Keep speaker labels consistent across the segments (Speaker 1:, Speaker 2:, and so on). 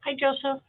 Speaker 1: Hi, Joseph.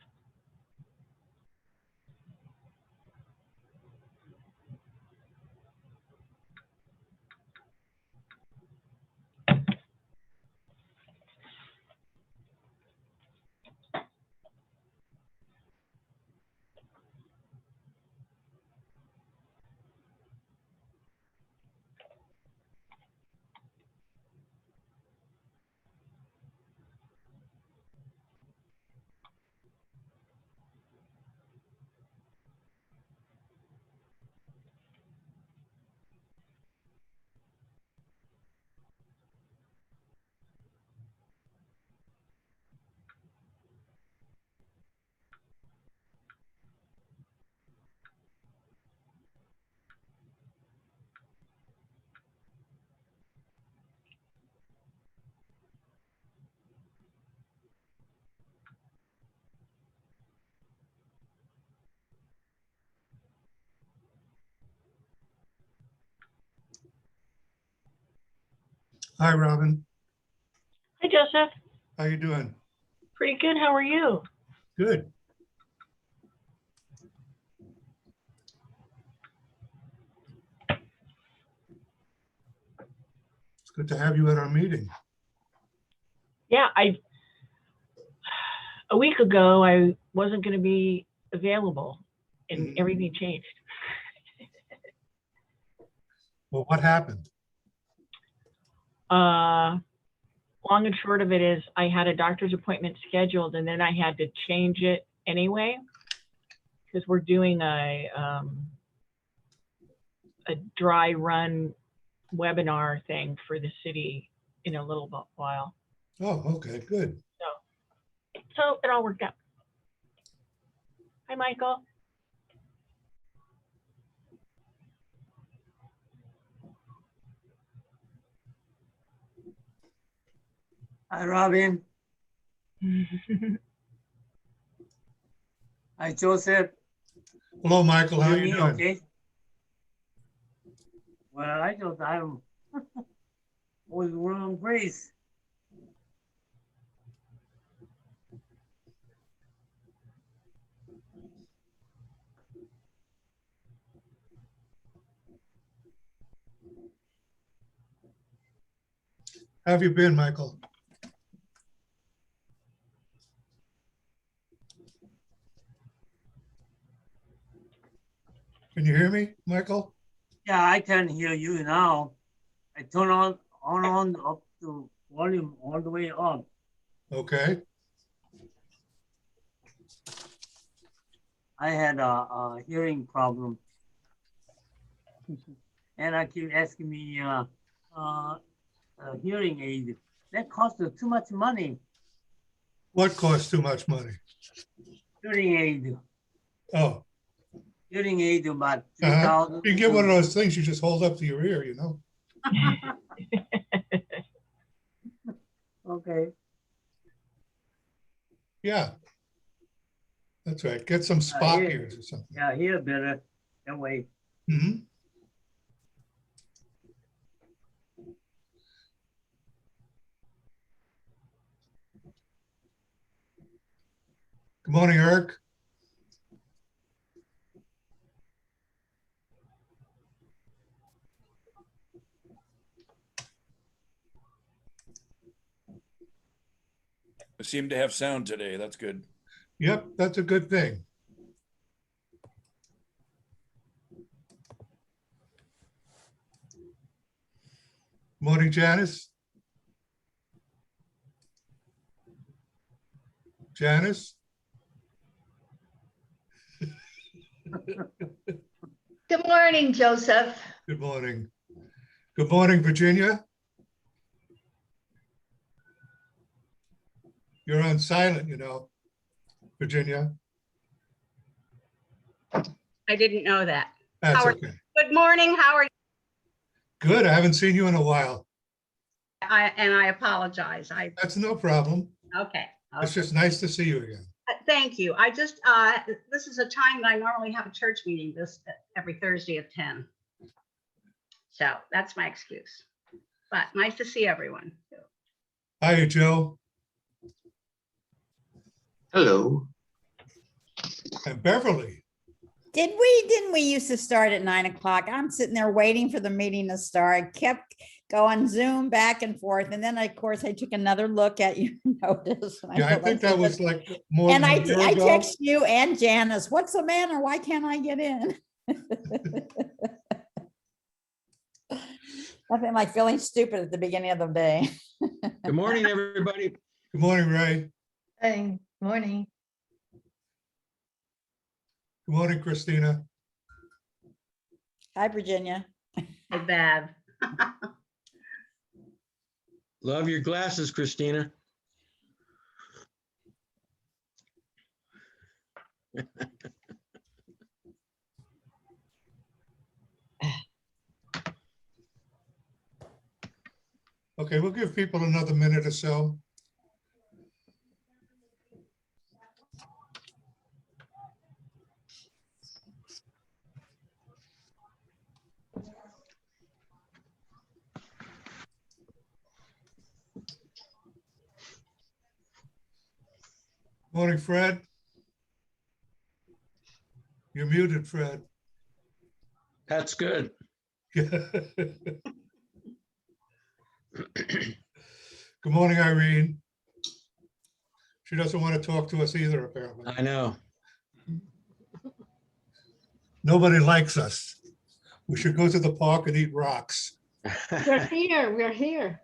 Speaker 2: Hi, Robin.
Speaker 1: Hi, Joseph.
Speaker 2: How you doing?
Speaker 1: Pretty good. How are you?
Speaker 2: Good. It's good to have you at our meeting.
Speaker 1: Yeah, a week ago, I wasn't going to be available and
Speaker 2: Mhm.
Speaker 1: everything changed.
Speaker 2: Well, what happened?
Speaker 1: Long and short of it is I had a doctor's appointment scheduled and then I had to change it anyway because we're doing a dry run webinar thing for the city in a little while.
Speaker 2: Oh, okay, good.
Speaker 1: So it all worked out. Hi, Michael.
Speaker 3: Hi, Robin. Hi, Joseph.
Speaker 2: Hello, Michael. How
Speaker 3: Hear
Speaker 2: you
Speaker 3: me
Speaker 2: doing?
Speaker 3: okay? Well, I thought I'm was wrong place.
Speaker 2: How have you been, Michael? Can you hear me, Michael?
Speaker 3: Yeah, I can hear you now. I turn on up the volume all the way up.
Speaker 2: Okay.
Speaker 3: I had a hearing problem, and I keep asking me a hearing aid. That costs too much money.
Speaker 2: What costs too much money?
Speaker 3: Hearing aid,
Speaker 2: Oh,
Speaker 3: hearing aid about
Speaker 2: uh-huh.
Speaker 3: 3,000.
Speaker 2: You can get one of those things you just hold up to your ear, you know?
Speaker 3: Okay.
Speaker 2: Yeah. That's right. Get some Spock
Speaker 3: Here.
Speaker 2: ears or something.
Speaker 3: Yeah, here better that way.
Speaker 2: Mhm. Good morning, Eric.
Speaker 4: I seem to have sound today. That's good.
Speaker 2: Yep, that's a good thing. Morning, Janice. Janice?
Speaker 5: Good morning, Joseph.
Speaker 2: Good morning. Good morning, Virginia. You're on silent, you know, Virginia.
Speaker 6: I didn't know that.
Speaker 2: That's
Speaker 6: Howard.
Speaker 2: okay.
Speaker 6: Good morning, Howard.
Speaker 2: Good. I haven't seen you in a while.
Speaker 6: I apologize.
Speaker 2: That's no problem.
Speaker 6: Okay.
Speaker 2: It's just nice to see you again.
Speaker 6: Thank you. I just, this is a time that I normally have a church meeting every Thursday at 10. So that's my excuse. But nice to see everyone.
Speaker 2: Hiya, Joe.
Speaker 7: Hello.
Speaker 2: And Beverly.
Speaker 8: Didn't we used to start at 9 o'clock? I'm sitting there waiting for the meeting to start. I kept going Zoom back and forth. And then of course I took another look at your notice. and
Speaker 2: Yeah, I
Speaker 8: thought,
Speaker 2: think
Speaker 8: let's
Speaker 2: that
Speaker 8: see
Speaker 2: was
Speaker 8: what-
Speaker 2: like more
Speaker 8: And
Speaker 2: than
Speaker 8: I
Speaker 2: a year ago.
Speaker 8: text you and Janice, what's the matter? Why can't I get in? Nothing like feeling stupid at the beginning of the day.
Speaker 9: Good morning, everybody.
Speaker 2: Good morning, Ray.
Speaker 5: Hey, morning.
Speaker 2: Good morning, Christina.
Speaker 8: Hi, Virginia.
Speaker 6: Hey, Bev.
Speaker 9: Love your glasses, Christina.
Speaker 2: Okay, we'll give people another minute or so. Morning, Fred. You're muted, Fred.
Speaker 9: That's good.
Speaker 2: Good morning, Irene. She doesn't want to talk to us either, apparently.
Speaker 9: I know.
Speaker 2: Nobody likes us. We should go to the park and eat rocks.
Speaker 5: We're here, we're here.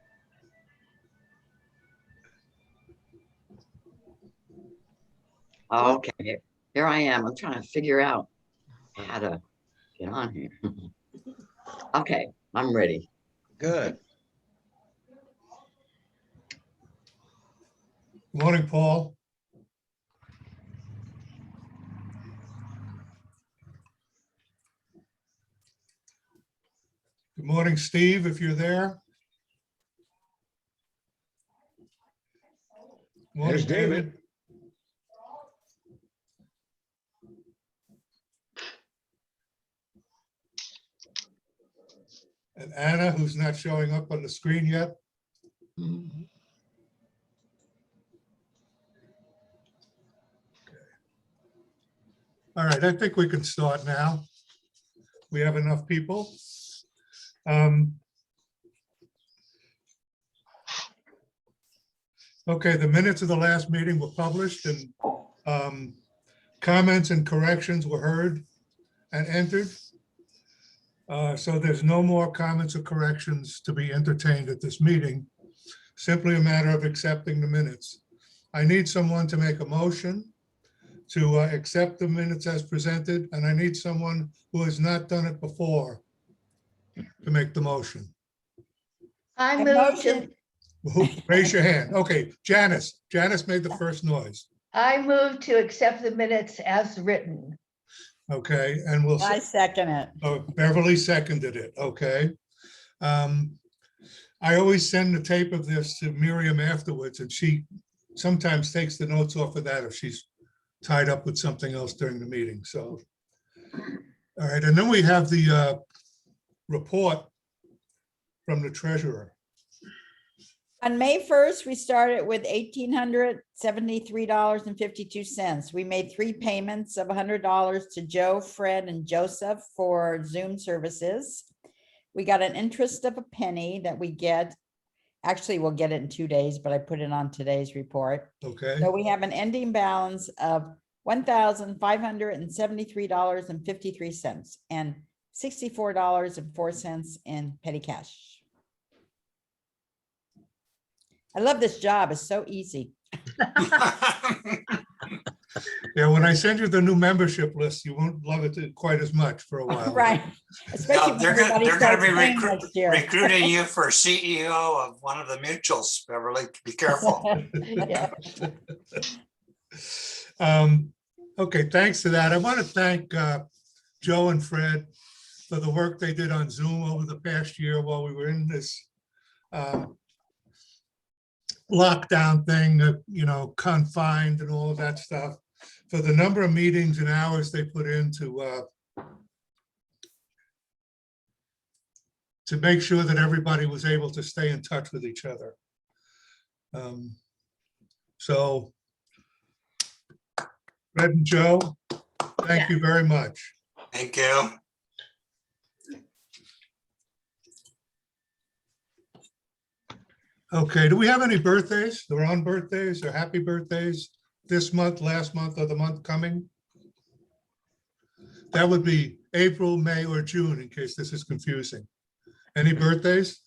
Speaker 7: Okay, here I am. I'm trying to figure out how to get on here. Okay, I'm ready.
Speaker 9: Good.
Speaker 2: Morning, Paul. Good morning, Steve, if you're there. Morning,
Speaker 9: There's David.
Speaker 2: And Anna, who's not showing up on the screen yet. All right, I think we can start now. We have enough people. Okay, the minutes of the last meeting were published and comments and corrections were heard and entered. So there's no more comments or corrections to be entertained at this meeting. Simply a matter of accepting the minutes. I need someone to make a motion to accept the minutes as presented, and I need someone who has not done it before to make the motion.
Speaker 5: I
Speaker 8: I
Speaker 5: move
Speaker 8: motion-
Speaker 5: to,
Speaker 2: Raise your hand. Okay, Janice. Janice made the first noise.
Speaker 5: I move to accept the minutes as written.
Speaker 2: Okay, and we'll,
Speaker 8: I second it.
Speaker 2: Beverly seconded it. Okay. I always send the tape of this to Miriam afterwards, and she sometimes takes the notes off of that if she's tied up with something else during the meeting. So, all right, and then we have the report from the treasurer.
Speaker 8: On May 1st, we started with $1,873.52. We made 3 payments of $100 to Joe, Fred, and Joseph for Zoom services. We got an interest of a penny that we get. Actually, we'll get it in 2 days, but I put it on today's report.
Speaker 2: Okay,
Speaker 8: So we have an ending balance of $1,573.53 and $64.04 in petty cash. I love this job. It's so easy.
Speaker 2: yeah, when I send you the new membership list, you won't love it quite as much for a while.
Speaker 8: Right. Especially when
Speaker 10: they're gonna
Speaker 8: everybody
Speaker 10: be
Speaker 8: starts paying next year.
Speaker 10: recruiting you for CEO of one of the mutuals, Beverly. Be careful.
Speaker 8: Yeah.
Speaker 2: Okay, thanks to that. I want to thank Joe and Fred for the work they did on Zoom over the past year while we were in this lockdown thing, confined and all of that stuff, for the number of meetings and hours they put in to make sure that everybody was able to stay in touch with each other. So Fred and Joe, thank you very much.
Speaker 10: Thank you.
Speaker 2: Okay, do we have any birthdays? There are on birthdays or happy birthdays this month, last month, or the month coming? That would be April, May, or June, in case this is confusing. Any birthdays?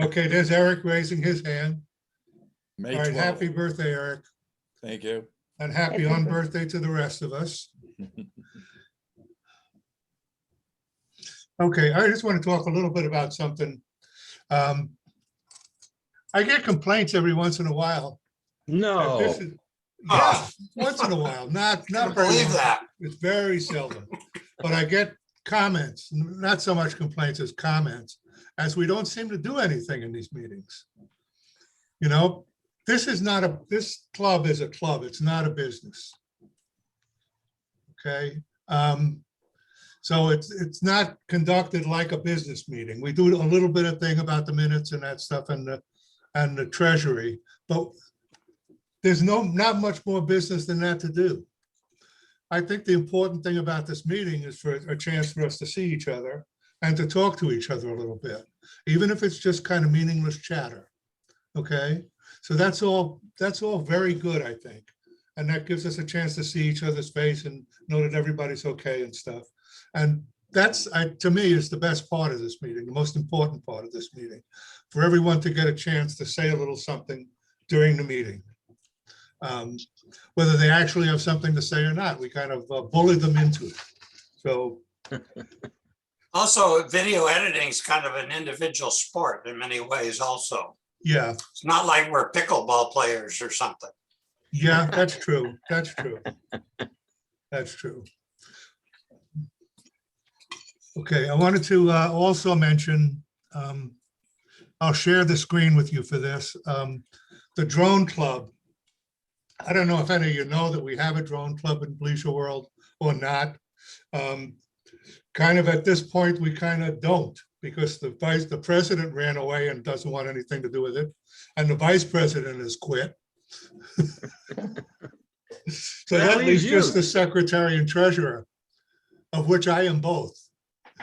Speaker 2: Okay, there's Eric raising his hand.
Speaker 4: May
Speaker 2: All right,
Speaker 4: 12th.
Speaker 2: happy birthday, Eric,
Speaker 4: Thank you.
Speaker 2: and happy on birthday to the rest of us. Okay, I just want to talk a little bit about something. I get complaints every once in a while. that
Speaker 9: No,
Speaker 2: this is- Yeah, once in a while, not
Speaker 10: Can't
Speaker 2: very
Speaker 10: believe
Speaker 2: often.
Speaker 10: that.
Speaker 2: It's very seldom, but I get comments, not so much complaints as comments, as we don't seem to do anything in these meetings. You know, this club is a club, it's not a business. Okay, so it's not conducted like a business meeting. We do a little bit of thing about the minutes and that stuff and the treasury, but there's not much more business than that to do. I think the important thing about this meeting is for a chance for us to see each other and to talk to each other a little bit, even if it's just kind of meaningless chatter. Okay, so that's all very good, I think. And that gives us a chance to see each other's face and know that everybody's okay and stuff. And that's, to me, is the best part of this meeting, the most important part of this meeting, for everyone to get a chance to say a little something during the meeting. Whether they actually have something to say or not, we kind of bully them into it. So,
Speaker 10: Also, video editing is kind of an individual sport in many ways also.
Speaker 2: yeah,
Speaker 10: It's not like we're pickleball players or something.
Speaker 2: yeah, that's true. That's true. That's true. Okay, I wanted to also mention, I'll share the screen with you for this. The drone club. I don't know if any of you know that we have a drone club in Bleacher World or not. Kind of at this point, we kind of don't, because the president ran away and doesn't want anything to do with it. And the vice president has quit. So that leaves just the secretary and treasurer, of which I am both.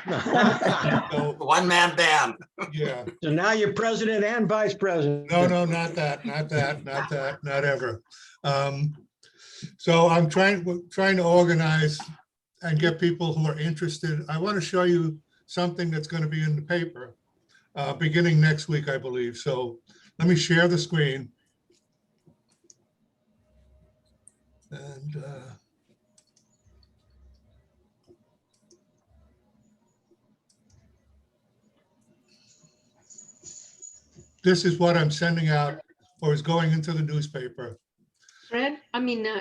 Speaker 2: So,
Speaker 10: One-man band.
Speaker 2: yeah,
Speaker 9: so now you're president and vice president.
Speaker 2: no, not ever. So I'm trying to organize and get people who are interested. I want to show you something that's going to be in the paper beginning next week, I believe. So let me share the screen. And this is what I'm sending out or is going into the newspaper.
Speaker 11: Fred,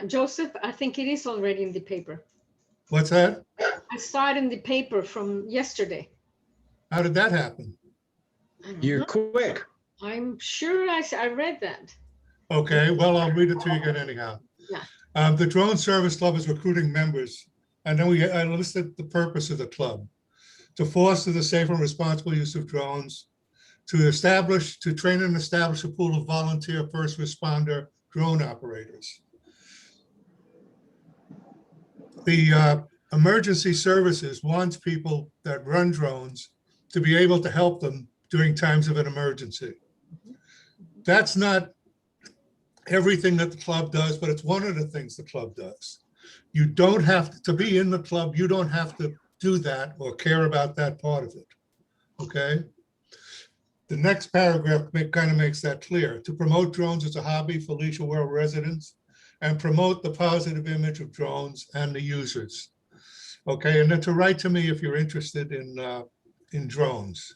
Speaker 11: Joseph, I think it is already in the paper.
Speaker 2: What's that?
Speaker 11: I saw it in the paper from yesterday.
Speaker 2: How did that happen?
Speaker 9: You're quick.
Speaker 11: I'm sure I read that.
Speaker 2: Okay, well, I'll read it to you again anyhow.
Speaker 11: Yeah.
Speaker 2: The Drone Service Club is recruiting members, and then I listed the purpose of the club: to foster the safe and responsible use of drones, to train and establish a pool of volunteer first responder drone operators. The emergency services wants people that run drones to be able to help them during times of an emergency. That's not everything that the club does, but it's one of the things the club does. You don't have to be in the club. You don't have to do that or care about that part of it. Okay. The next paragraph kind of makes that clear: to promote drones as a hobby for Leisure World residents and promote the positive image of drones and the users. Okay, and then to write to me if you're interested in drones.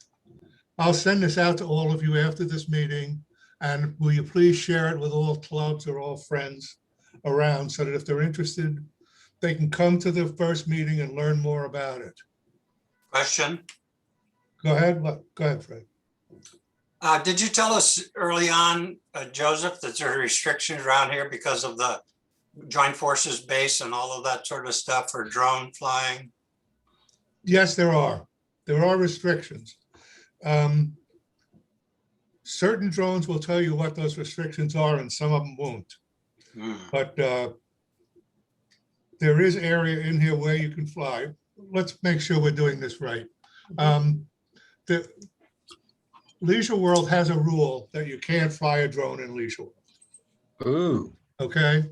Speaker 2: I'll send this out to all of you after this meeting, and will you please share it with all clubs or all friends around, so that if they're interested, they can come to the first meeting and learn more about it.
Speaker 10: Question.
Speaker 2: Go ahead, go ahead, Fred.
Speaker 10: Did you tell us early on, Joseph, that there are restrictions around here because of the Joint Forces base and all of that sort of stuff for drone flying?
Speaker 2: Yes, there are. There are restrictions. Certain drones will tell you what those restrictions are, and some of them won't. But there is area in here where you can fly. Let's make sure we're doing this right. The Leisure World has a rule that you can't fly a drone in Leisure World,
Speaker 9: Ooh,
Speaker 2: okay?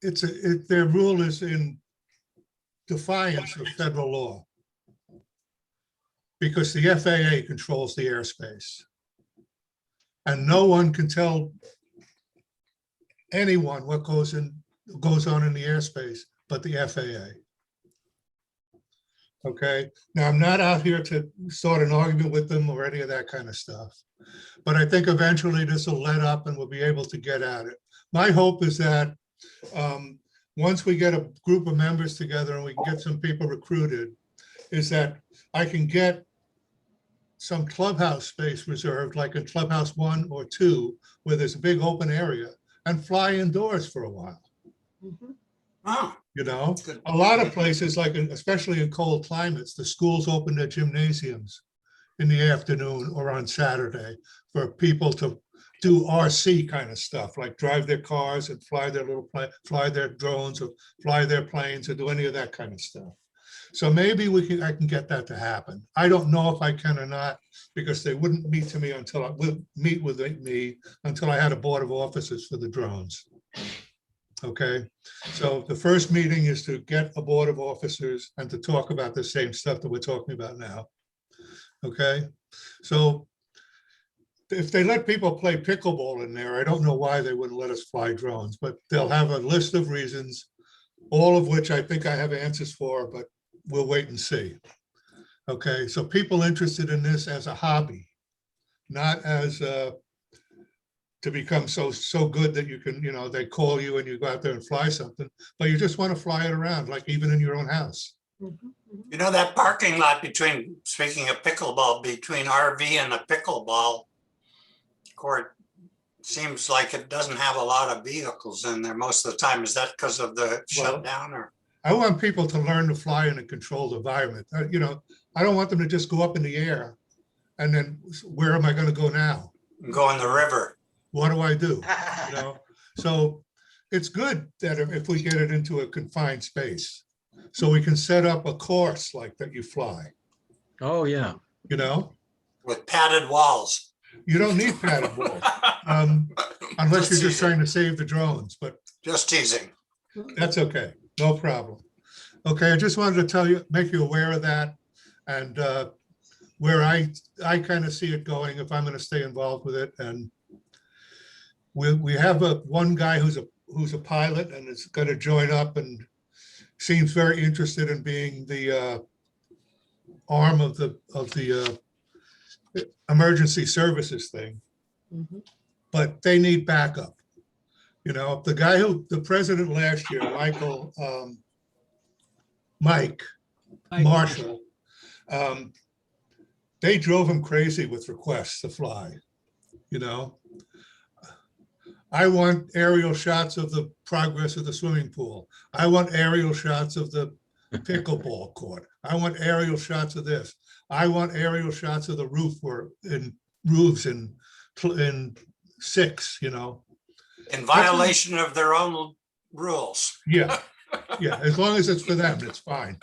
Speaker 2: Their rule is in defiance of federal law, because the FAA controls the airspace. And no one can tell anyone what goes on in the airspace but the FAA. Okay, now I'm not out here to start an argument with them or any of that kind of stuff, but I think eventually this will let up and we'll be able to get at it. My hope is that once we get a group of members together and we can get some people recruited, is that I can get some clubhouse space reserved, like in Clubhouse 1 or 2, where there's a big open area, and fly indoors for a while.
Speaker 10: Oh,
Speaker 2: You know,
Speaker 10: good.
Speaker 2: a lot of places, like especially in cold climates, the schools open their gymnasiums in the afternoon or on Saturday for people to do RC kind of stuff, like drive their cars and fly their fly their drones or fly their planes or do any of that kind of stuff. So maybe I can get that to happen. I don't know if I can or not, because they wouldn't meet with me until I had a board of officers for the drones. Okay, so the first meeting is to get a board of officers and to talk about the same stuff that we're talking about now. Okay, so if they let people play pickleball in there, I don't know why they wouldn't let us fly drones, but they'll have a list of reasons, all of which I think I have answers for, but we'll wait and see. Okay, so people interested in this as a hobby, not as to become so good that you can, they call you and you go out there and fly something, but you just want to fly it around, like even in your own house.
Speaker 10: You know, that parking lot between, speaking of pickleball, between RV and the pickleball court seems like it doesn't have a lot of vehicles in there most of the time. Is that because of the shutdown or?
Speaker 2: I want people to learn to fly in a controlled environment. I don't want them to just go up in the air and then where am I going to go now?
Speaker 10: Go in the river.
Speaker 2: What do I do? So it's good that if we get it into a confined space, so we can set up a course like that you fly,
Speaker 9: oh, yeah.
Speaker 10: With padded walls.
Speaker 2: You don't need padded walls, unless you're just trying to save the drones, but
Speaker 10: Just teasing.
Speaker 2: that's okay, no problem. Okay, I just wanted to make you aware of that, and where I kind of see it going if I'm going to stay involved with it. And we have one guy who's a pilot and is going to join up and seems very interested in being the arm of the emergency services thing, but they need backup. The guy the president last year, Mike Marshall, they drove him crazy with requests to fly. I want aerial shots of the progress of the swimming pool. I want aerial shots of the pickleball court. I want aerial shots of this. I want aerial shots of the roofs in 6,
Speaker 10: In violation of their own rules.
Speaker 2: Yeah, as long as it's for them, it's fine.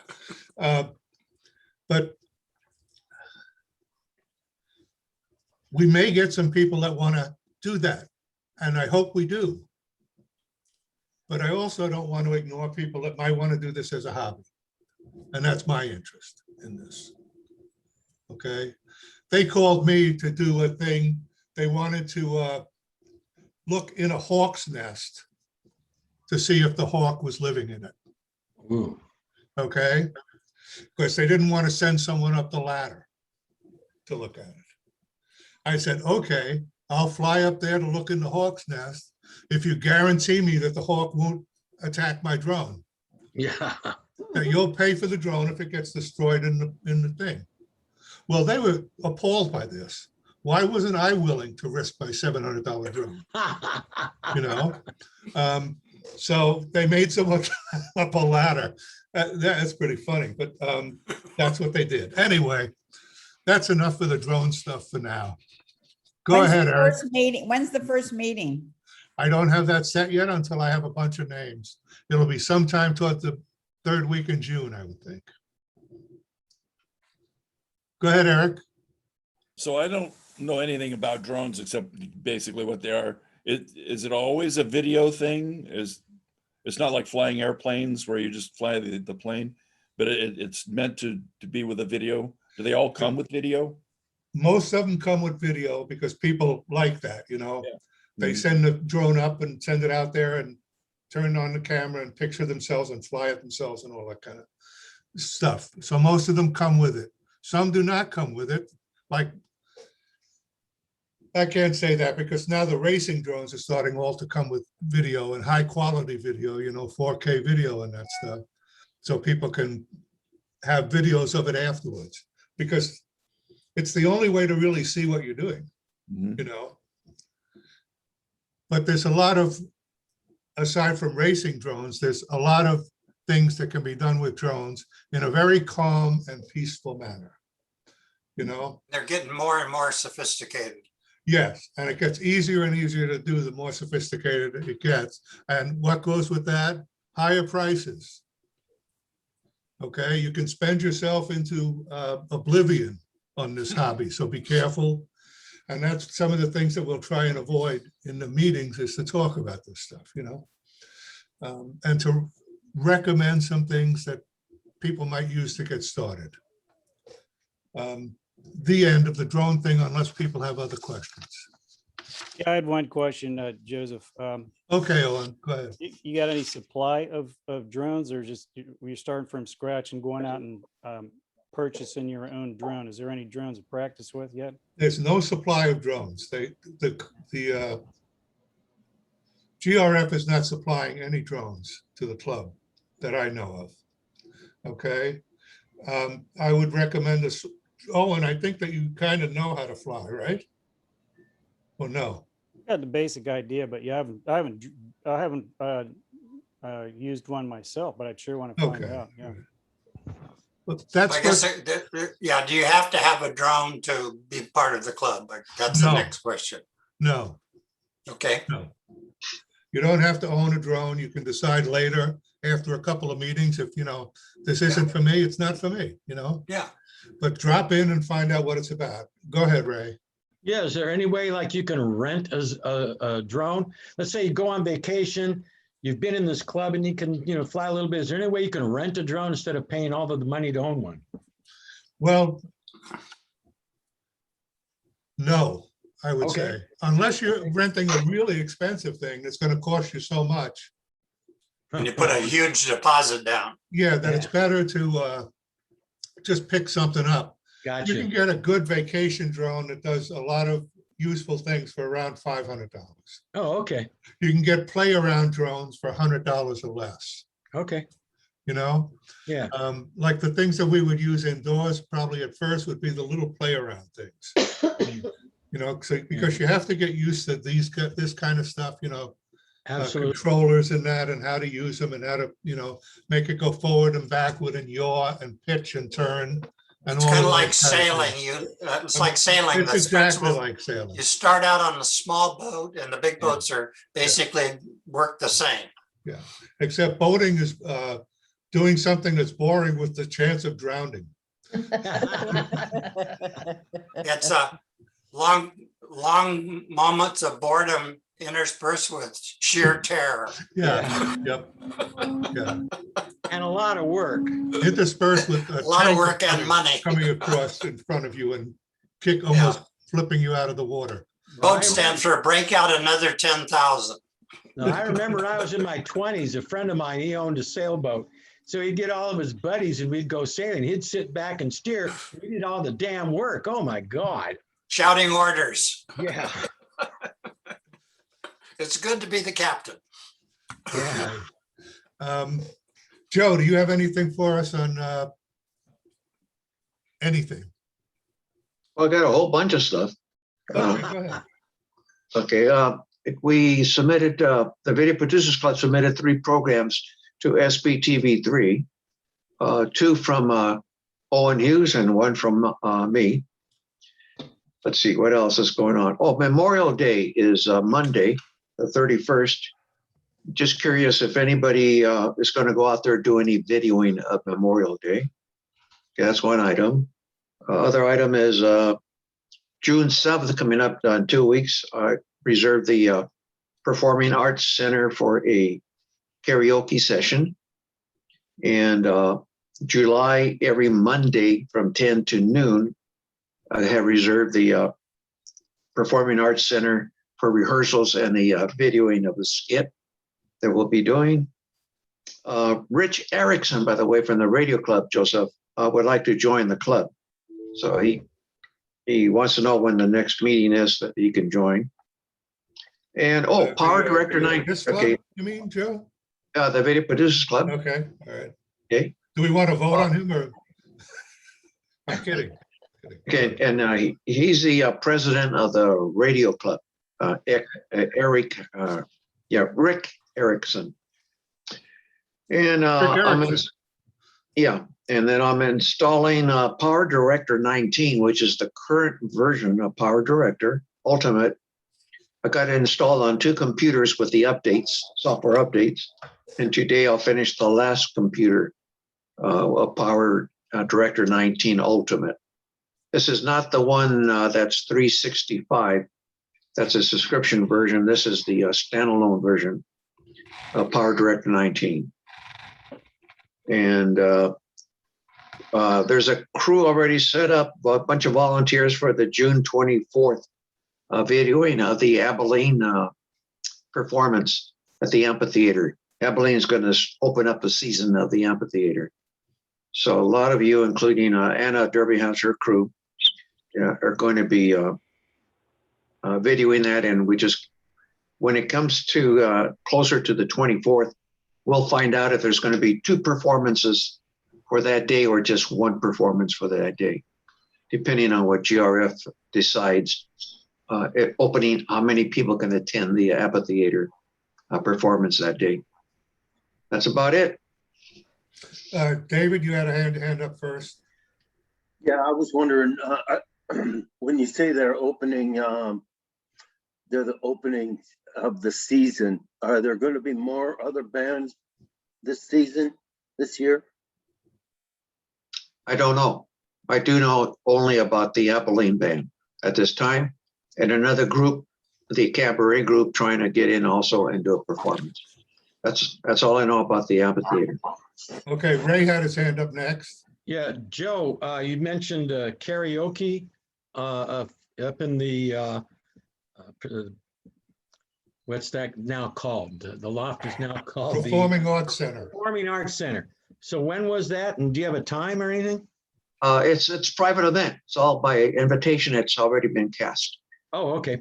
Speaker 2: But we may get some people that want to do that, and I hope we do. But I also don't want to ignore people that might want to do this as a hobby. And that's my interest in this. Okay, they called me to do a thing. They wanted to look in a hawk's nest to see if the hawk was living in it.
Speaker 9: Ooh.
Speaker 2: Okay, because they didn't want to send someone up the ladder to look at it. I said, okay, I'll fly up there to look in the hawk's nest if you guarantee me that the hawk won't attack my drone.
Speaker 9: Yeah.
Speaker 2: Now you'll pay for the drone if it gets destroyed in the thing. Well, they were appalled by this. Why wasn't I willing to risk my $700 drone? So they made someone up a ladder. That's pretty funny, but that's what they did. Anyway, that's enough for the drone stuff for now. Go
Speaker 8: When's the
Speaker 2: ahead, Eric.
Speaker 8: first meeting? When's the first meeting?
Speaker 2: I don't have that set yet until I have a bunch of names. It'll be sometime toward the third week in June, I would think. Go ahead, Eric.
Speaker 4: So I don't know anything about drones except basically what they are. Is it always a video thing? It's not like flying airplanes where you just fly the plane, but it's meant to be with a video. Do they all come with video?
Speaker 2: Most of them come with video because people like that, you know.
Speaker 4: Yeah.
Speaker 2: They send the drone up and send it out there and turn on the camera and picture themselves and fly it themselves and all that kind of stuff. So most of them come with it. Some do not come with it. Like, I can't say that because now the racing drones are starting all to come with video and high quality video, you know, 4K video and that stuff. So people can have videos of it afterwards because it's the only way to really see what you're doing,
Speaker 4: Mhm.
Speaker 2: you know. But there's a lot of, aside from racing drones, there's a lot of things that can be done with drones in a very calm and peaceful manner. You know,
Speaker 10: They're getting more and more sophisticated.
Speaker 2: yes, and it gets easier and easier to do the more sophisticated it gets. And what goes with that? Higher prices. Okay, you can spend yourself into oblivion on this hobby, so be careful. And that's some of the things that we'll try and avoid in the meetings is to talk about this stuff, you know? And to recommend some things that people might use to get started. The end of the drone thing, unless people have other questions.
Speaker 12: Yeah, I had one question, Joseph.
Speaker 2: Okay, Owen, go ahead.
Speaker 12: You got any supply of drones, or just you're starting from scratch and going out and purchasing your own drone? Is there any drones to practice with yet?
Speaker 2: There's no supply of drones. The GRF is not supplying any drones to the club that I know of. Okay. I would recommend this. Oh, and I think that you kind of know how to fly, right? Or no?
Speaker 12: Got the basic idea, but yeah, I haven't used one myself, but I sure want to find
Speaker 2: Okay.
Speaker 12: out. Yeah.
Speaker 2: But that's
Speaker 10: I guess,
Speaker 2: what,
Speaker 10: yeah, do you have to have a drone to be part of the club? Like, that's the
Speaker 2: No.
Speaker 10: next question.
Speaker 2: no,
Speaker 10: Okay,
Speaker 2: no. You don't have to own a drone. You can decide later after a couple of meetings, if, you know, this isn't for me, it's not for me, you know?
Speaker 10: yeah.
Speaker 2: But drop in and find out what it's about. Go ahead, Ray.
Speaker 9: Yeah, is there any way like you can rent a drone? Let's say you go on vacation, you've been in this club and you can, fly a little bit. Is there any way you can rent a drone instead of paying all of the money to own one?
Speaker 2: Well, no, I would
Speaker 9: Okay.
Speaker 2: say, unless you're renting a really expensive thing that's going to cost you so much.
Speaker 10: And you put a huge deposit down.
Speaker 2: Yeah, that it's better to just pick something up. You can
Speaker 9: Gotcha.
Speaker 2: get a good vacation drone that does a lot of useful things for around $500.
Speaker 9: Oh, okay.
Speaker 2: You can get play around drones for $100 or less,
Speaker 9: Okay.
Speaker 2: you know?
Speaker 9: Yeah.
Speaker 2: Like the things that we would use indoors probably at first would be the little play around things. You know, so, because you have to get used to this kind of stuff,
Speaker 9: Absolutely.
Speaker 2: controllers and that, and how to use them and how to, make it go forward and backward and yaw and pitch and turn. And
Speaker 10: It's
Speaker 2: all
Speaker 10: kind
Speaker 2: of
Speaker 10: of like
Speaker 2: those kinds of
Speaker 10: sailing.
Speaker 2: things.
Speaker 10: It's like sailing.
Speaker 2: It's
Speaker 10: The
Speaker 2: exactly
Speaker 10: principle-
Speaker 2: like sailing.
Speaker 10: You start out on a small boat and the big boats are basically work the same.
Speaker 2: Yeah, except boating is doing something that's boring with the chance of drowning.
Speaker 10: It's long moments of boredom interspersed with sheer terror.
Speaker 2: Yeah, yep. Yeah,
Speaker 9: And a lot of work.
Speaker 2: interspersed with
Speaker 10: A lot of
Speaker 2: tanker
Speaker 10: work and money.
Speaker 2: coming across in front of you and almost flipping you out of the water.
Speaker 10: Boat stands for break out another 10,000.
Speaker 9: Now, I remember when I was in my 20s, a friend of mine, he owned a sailboat. So he'd get all of his buddies and we'd go sailing. He'd sit back and steer. We did all the damn work. Oh my God.
Speaker 10: Shouting orders.
Speaker 9: Yeah.
Speaker 10: It's good to be the captain.
Speaker 9: Yeah.
Speaker 2: Joe, do you have anything for us on anything?
Speaker 13: Well, I got a whole bunch of stuff.
Speaker 2: Okay, go ahead.
Speaker 13: Okay, we submitted, the Video Producers Club submitted 3 programs to SBTV3, 2 from Owen Hughes and 1 from me. let's see, what else is going on? Oh, Memorial Day is Monday, the 31st. Just curious if anybody is going to go out there do any videoing of Memorial Day. Okay, that's one item. Other item is June 7th, coming up in 2 weeks. I reserved the Performing Arts Center for a karaoke session. And July, every Monday from 10 to noon, I have reserved the Performing Arts Center for rehearsals and the videoing of the skit that we'll be doing. Rich Erickson, by the way, from the Radio Club, Joseph, would like to join the club. So he wants to know when the next meeting is that he can join. And Power Director 9.
Speaker 2: This club,
Speaker 13: Okay,
Speaker 2: you mean, Joe?
Speaker 13: the Video Producers Club.
Speaker 2: Okay, all right.
Speaker 13: Okay.
Speaker 2: Do we want to vote on him or? I'm kidding.
Speaker 13: Okay, and he's the president of the Radio Club. Rick Erickson. And and then I'm installing Power Director 19, which is the current version of Power Director Ultimate. I got it installed on 2 computers with the updates, software updates. And today I'll finish the last computer of Power Director 19 Ultimate. This is not the one that's 365. That's a subscription version. This is the standalone version of Power Director 19. And there's a crew already set up, a bunch of volunteers for the June 24th videoing of the Abilene performance at the amphitheater. Abilene is going to open up the season of the amphitheater. So a lot of you, including Anna Derbyhouse, her crew, are going to be videoing that. And we just, when it comes to closer to the 24th, we'll find out if there's going to be 2 performances for that day or just 1 performance for that day, depending on what GRF decides. Opening, how many people can attend the amphitheater performance that day. That's about it.
Speaker 2: David, you had a hand up first.
Speaker 14: Yeah, I was wondering, when you say they're opening, they're the opening of the season, are there going to be more other bands this season, this year?
Speaker 13: I don't know. I do know only about the Abilene band at this time, and another group, the cabaret group, trying to get in also and do a performance. That's all I know about the amphitheater.
Speaker 2: Okay, Ray had his hand up next.
Speaker 9: Yeah, Joe, you mentioned karaoke up in the, what's that now called? The loft is now called
Speaker 2: Performing Arts Center.
Speaker 9: Performing Arts Center. So when was that? And do you have a time or anything?
Speaker 13: It's a private event. It's all by invitation. It's already been cast.
Speaker 9: Oh, okay.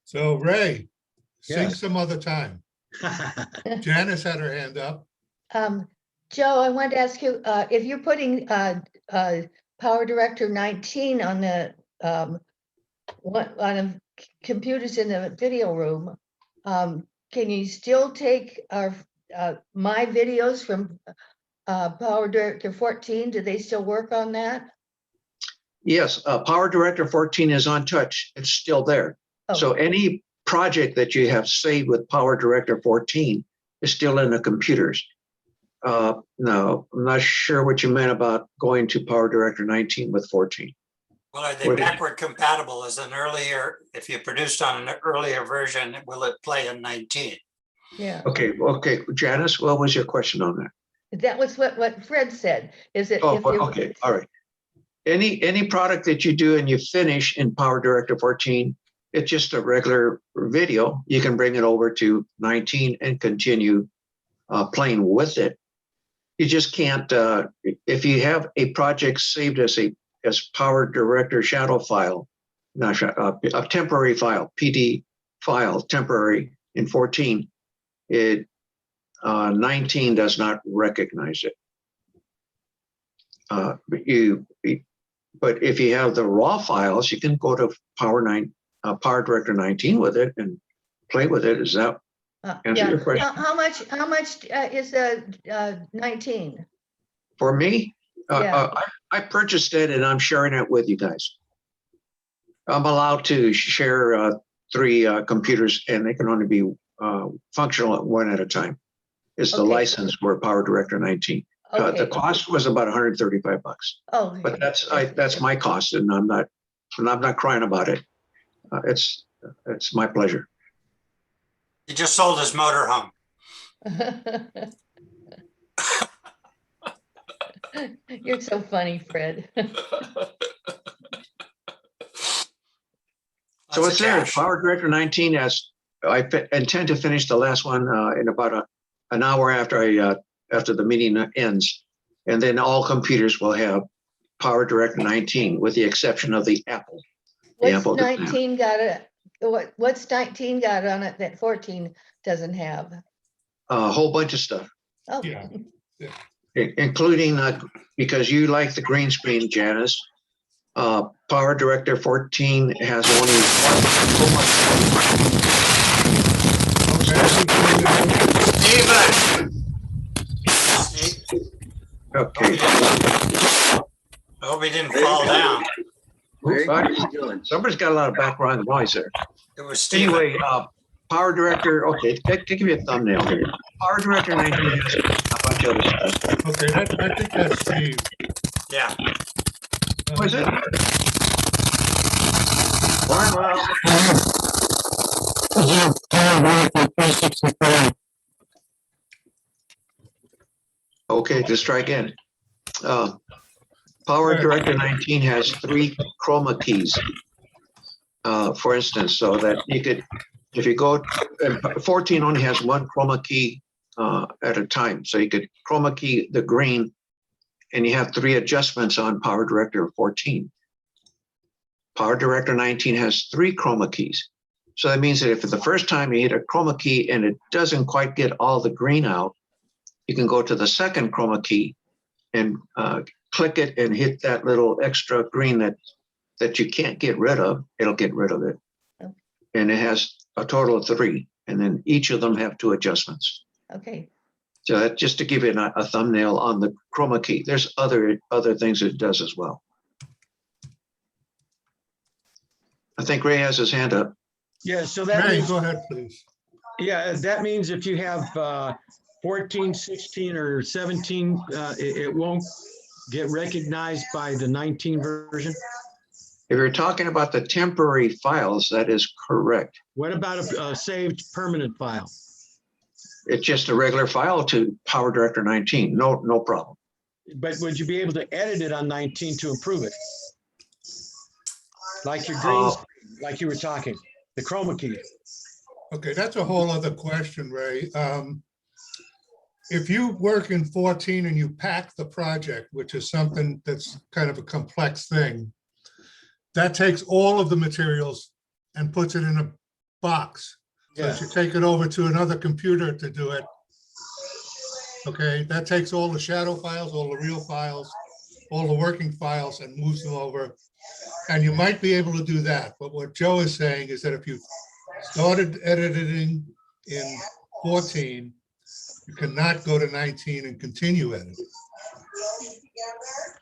Speaker 2: So Ray, sing
Speaker 9: Yes.
Speaker 2: some other time. Janice had her hand up.
Speaker 5: Joe, I wanted to ask you, if you're putting Power Director 19 on the computers in the video room, can you still take our my videos from Power Director 14? Do they still work on that?
Speaker 13: Yes, Power Director 14 is untouched. It's still there.
Speaker 5: Oh.
Speaker 13: So any project that you have saved with Power Director 14 is still in the computers. No, I'm not sure what you meant about going to Power Director 19 with 14.
Speaker 10: Well, are they backward compatible as an earlier, if you produced on an earlier version, will it play in 19?
Speaker 5: Yeah,
Speaker 13: Okay, Janice, what was your question on that?
Speaker 5: that was what Fred said, is that
Speaker 13: Oh,
Speaker 5: if you
Speaker 13: okay, all right. Any product that you do and you finish in Power Director 14, it's just a regular video. You can bring it over to 19 and continue playing with it. You just can't, if you have a project saved as Power Director shadow file, a temporary file, PD file, temporary in 14, 19 does not recognize it. But if you have the raw files, you can go to Power Director 19 with it and play with it. Is that answer your question?
Speaker 5: How much is the 19?
Speaker 13: For me,
Speaker 5: Yeah.
Speaker 13: I purchased it and I'm sharing it with you guys. I'm allowed to share 3 computers and they can only be functional at one at a time. It's the
Speaker 5: Okay.
Speaker 13: license for Power Director 19. The
Speaker 5: Okay.
Speaker 13: cost was about $135,
Speaker 5: Oh,
Speaker 13: but that's my cost and I'm not crying about it. It's my pleasure.
Speaker 10: He just sold his motorhome.
Speaker 5: You're so funny, Fred.
Speaker 13: So it's there. Power Director 19 intend to finish the last one in about an hour after the meeting ends. And then all computers will have Power Director 19 with the exception of the Apple.
Speaker 5: What's 19 got what's 19 got on it that 14 doesn't have?
Speaker 13: A whole bunch of stuff,
Speaker 5: Oh,
Speaker 2: Yeah.
Speaker 13: including because you like the green screen, Janice. Power Director 14 has only
Speaker 10: Okay. I hope he didn't fall down.
Speaker 13: Somebody's got a lot of background noise there.
Speaker 10: It was Steven.
Speaker 13: Anyway, Power Director, okay, give me a thumbnail here. Power Director 19 has a bunch of other stuff.
Speaker 2: Okay, I think that's Steve.
Speaker 10: Yeah.
Speaker 13: What is it? Okay, just try again. Power Director 19 has 3 chroma keys. For instance, so that you could, if you go, 14 only has 1 chroma key at a time. So you could chroma key the green and you have 3 adjustments on Power Director 14. Power Director 19 has 3 chroma keys. So that means that if the first time you hit a chroma key and it doesn't quite get all the green out, you can go to the second chroma key and click it and hit that little extra green that you can't get rid of. It'll get rid of it.
Speaker 5: Okay.
Speaker 13: And it has a total of 3. And then each of them have 2 adjustments.
Speaker 5: okay.
Speaker 13: So that just to give you a thumbnail on the chroma key. There's other things it does as well. I think Ray has his hand up.
Speaker 9: Yeah, so that
Speaker 2: Ray,
Speaker 9: means,
Speaker 2: go ahead, please.
Speaker 9: yeah, that means if you have 14, 16, or 17, it won't get recognized by the 19 version?
Speaker 13: If you're talking about the temporary files, that is correct.
Speaker 9: What about a saved permanent file?
Speaker 13: It's just a regular file to Power Director 19. No problem.
Speaker 9: But would you be able to edit it on 19 to improve it? Like your green screen, like you were talking, the chroma key.
Speaker 2: Okay, that's a whole other question, Ray. If you work in 14 and you pack the project, which is something that's kind of a complex thing, that takes all of the materials and puts it in a box. So if you take it over to another computer to do it, okay, that takes all the shadow files, all the real files, all the working files and moves them over. And you might be able to do that. But what Joe is saying is that if you started editing in 14, you cannot go to 19 and continue editing.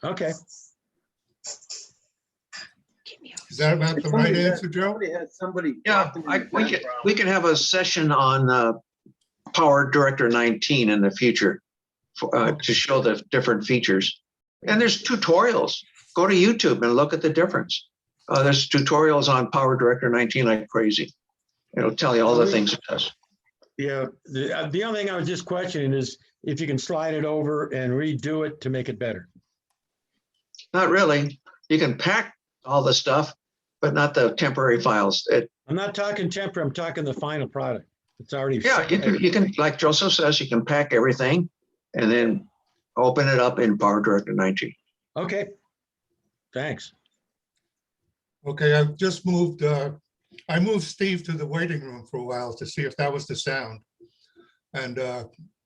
Speaker 9: Okay.
Speaker 2: Is that about the right answer, Joe?
Speaker 13: Yeah, we can have a session on Power Director 19 in the future to show the different features. And there's tutorials. Go to YouTube and look at the difference. There's tutorials on Power Director 19 like crazy. It'll tell you all the things it does.
Speaker 9: Yeah, the only thing I was just questioning is if you can slide it over and redo it to make it better.
Speaker 13: Not really. You can pack all the stuff, but not the temporary files.
Speaker 9: I'm not talking temporary, I'm talking the final product. It's already.
Speaker 13: Yeah, you can, like Joseph says, you can pack everything and then open it up in Power Director 19.
Speaker 9: Okay, thanks.
Speaker 2: Okay, I've just moved, I moved Steve to the waiting room for a while to see if that was the sound. And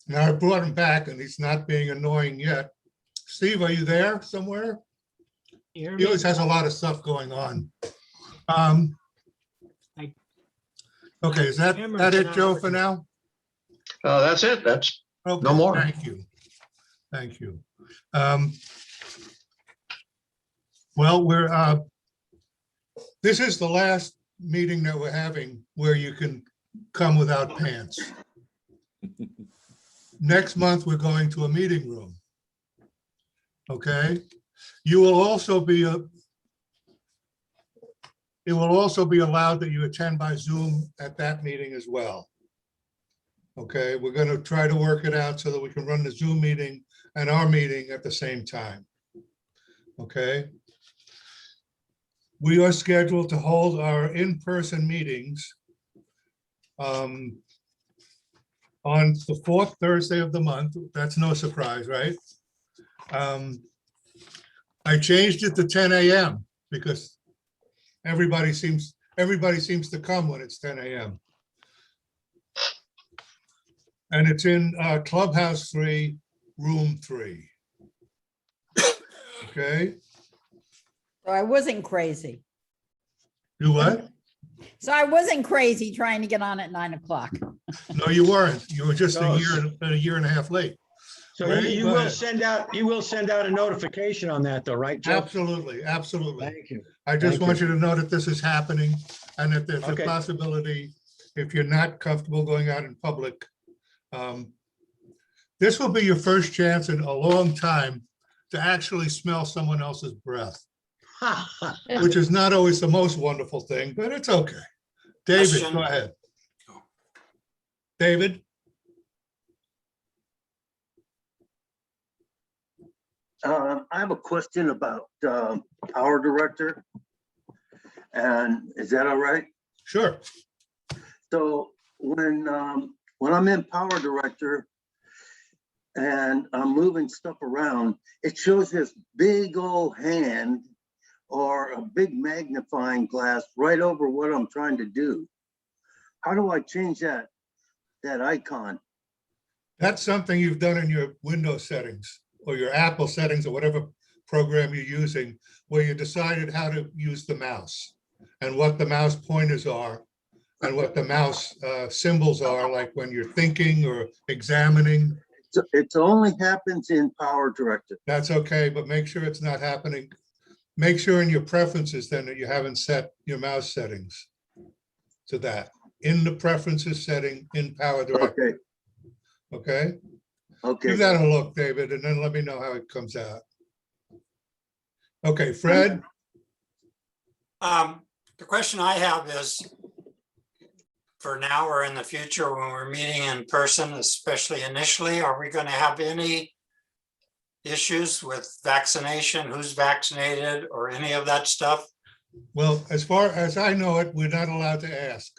Speaker 2: now I brought him back and he's not being annoying yet. Steve, are you there somewhere? He always has a lot of stuff going on. Okay, is that it, Joe, for now?
Speaker 13: That's it. That's
Speaker 2: Okay,
Speaker 13: no more.
Speaker 2: Thank you. Thank you. Well, this is the last meeting that we're having where you can come without pants. Next month, we're going to a meeting room. Okay? You will also be it will also be allowed that you attend by Zoom at that meeting as well. Okay, we're going to try to work it out so that we can run the Zoom meeting and our meeting at the same time. Okay? We are scheduled to hold our in-person meetings on the fourth Thursday of the month. That's no surprise, right? I changed it to 10 a.m. because everybody seems to come when it's 10 a.m. And it's in Clubhouse 3, Room 3. Okay,
Speaker 8: So I wasn't crazy.
Speaker 2: do what?
Speaker 8: So I wasn't crazy trying to get on at 9 o'clock.
Speaker 2: No, you weren't. You were just
Speaker 9: No.
Speaker 2: a year and a half late.
Speaker 9: So
Speaker 2: Right,
Speaker 9: you
Speaker 2: go
Speaker 9: will
Speaker 2: ahead.
Speaker 9: send out a notification on that though, right, Joe?
Speaker 2: Absolutely, absolutely.
Speaker 9: Thank you.
Speaker 2: I just
Speaker 9: Thank
Speaker 2: want you to know that this is happening and that there's a
Speaker 9: Okay.
Speaker 2: possibility, if you're not comfortable going out in public. This will be your first chance in a long time to actually smell someone else's breath, which is not always the most wonderful thing, but it's okay. David,
Speaker 10: Question.
Speaker 2: go ahead. David?
Speaker 14: I have a question about Power Director. And is that all right?
Speaker 2: Sure.
Speaker 14: So when I'm in Power Director and I'm moving stuff around, it shows this big old hand or a big magnifying glass right over what I'm trying to do. How do I change that icon?
Speaker 2: That's something you've done in your Windows settings or your Apple settings or whatever program you're using, where you decided how to use the mouse and what the mouse pointers are and what the mouse symbols are, like when you're thinking or examining.
Speaker 14: It only happens in Power Director.
Speaker 2: That's okay, but make sure it's not happening. Make sure in your preferences then that you haven't set your mouse settings to that. In the preferences setting in Power Director.
Speaker 14: Okay,
Speaker 2: Okay?
Speaker 14: okay.
Speaker 2: Give that a look, David, and then let me know how it comes out. Okay, Fred?
Speaker 10: The question I have is, for now or in the future, when we're meeting in person, especially initially, are we going to have any issues with vaccination, who's vaccinated, or any of that stuff?
Speaker 2: Well, as far as I know it, we're not allowed to ask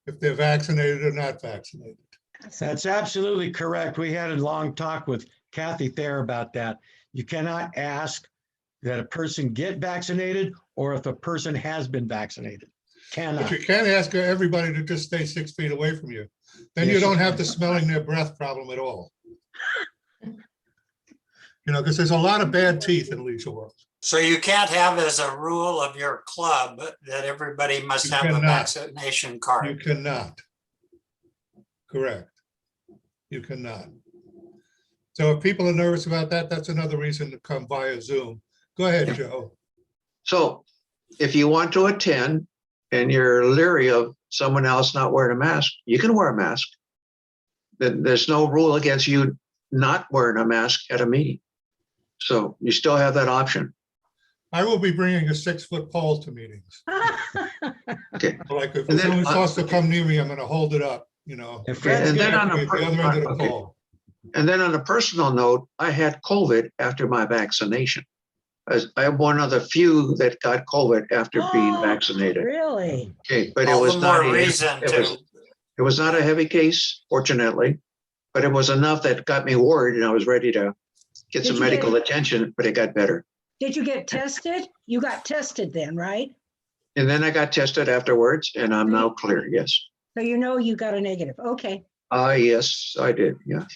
Speaker 2: if they're vaccinated or not vaccinated.
Speaker 9: That's absolutely correct. We had a long talk with Kathy Thayer about that. You cannot ask that a person get vaccinated or if a person has been vaccinated.
Speaker 2: But
Speaker 9: Cannot.
Speaker 2: you can't ask everybody to just stay 6 feet away from you. Then you
Speaker 9: Yes, you
Speaker 2: don't have
Speaker 9: can.
Speaker 2: the smelling their breath problem at all. You know, because there's a lot of bad teeth in Leisure World.
Speaker 10: So you can't have as a rule of your club that everybody must
Speaker 2: You
Speaker 10: have a
Speaker 2: cannot.
Speaker 10: vaccination
Speaker 2: You
Speaker 10: card.
Speaker 2: cannot. Correct. You cannot. So if people are nervous about that, that's another reason to come via Zoom. Go ahead, Joe.
Speaker 13: So if you want to attend and you're leery of someone else not wearing a mask, you can wear a mask. There's no rule against you not wearing a mask at a meeting. So you still have that option.
Speaker 2: I will be bringing a 6-foot pole to meetings.
Speaker 13: Okay.
Speaker 2: Like if
Speaker 13: And then,
Speaker 2: someone wants to come near me, I'm gonna hold it up, you know.
Speaker 9: And Fred's
Speaker 13: And then
Speaker 9: gonna-
Speaker 13: on
Speaker 2: At the other end of the pole.
Speaker 13: And then on a personal note, I had COVID after my vaccination. I'm one of the few that got COVID after being vaccinated.
Speaker 15: Really?
Speaker 13: Okay, but it
Speaker 10: All
Speaker 13: was
Speaker 10: the
Speaker 13: not,
Speaker 10: more
Speaker 13: a-
Speaker 10: reason to.
Speaker 13: it was not a heavy case, fortunately, but it was enough that got me worried and I was ready to get
Speaker 15: Did
Speaker 13: some
Speaker 15: you get-
Speaker 13: medical attention, but it got better.
Speaker 15: Did you get tested? You got tested then, right?
Speaker 13: And then I got tested afterwards and I'm now clear, yes.
Speaker 15: So you know you got a negative. Okay.
Speaker 13: Yes, I did, yes.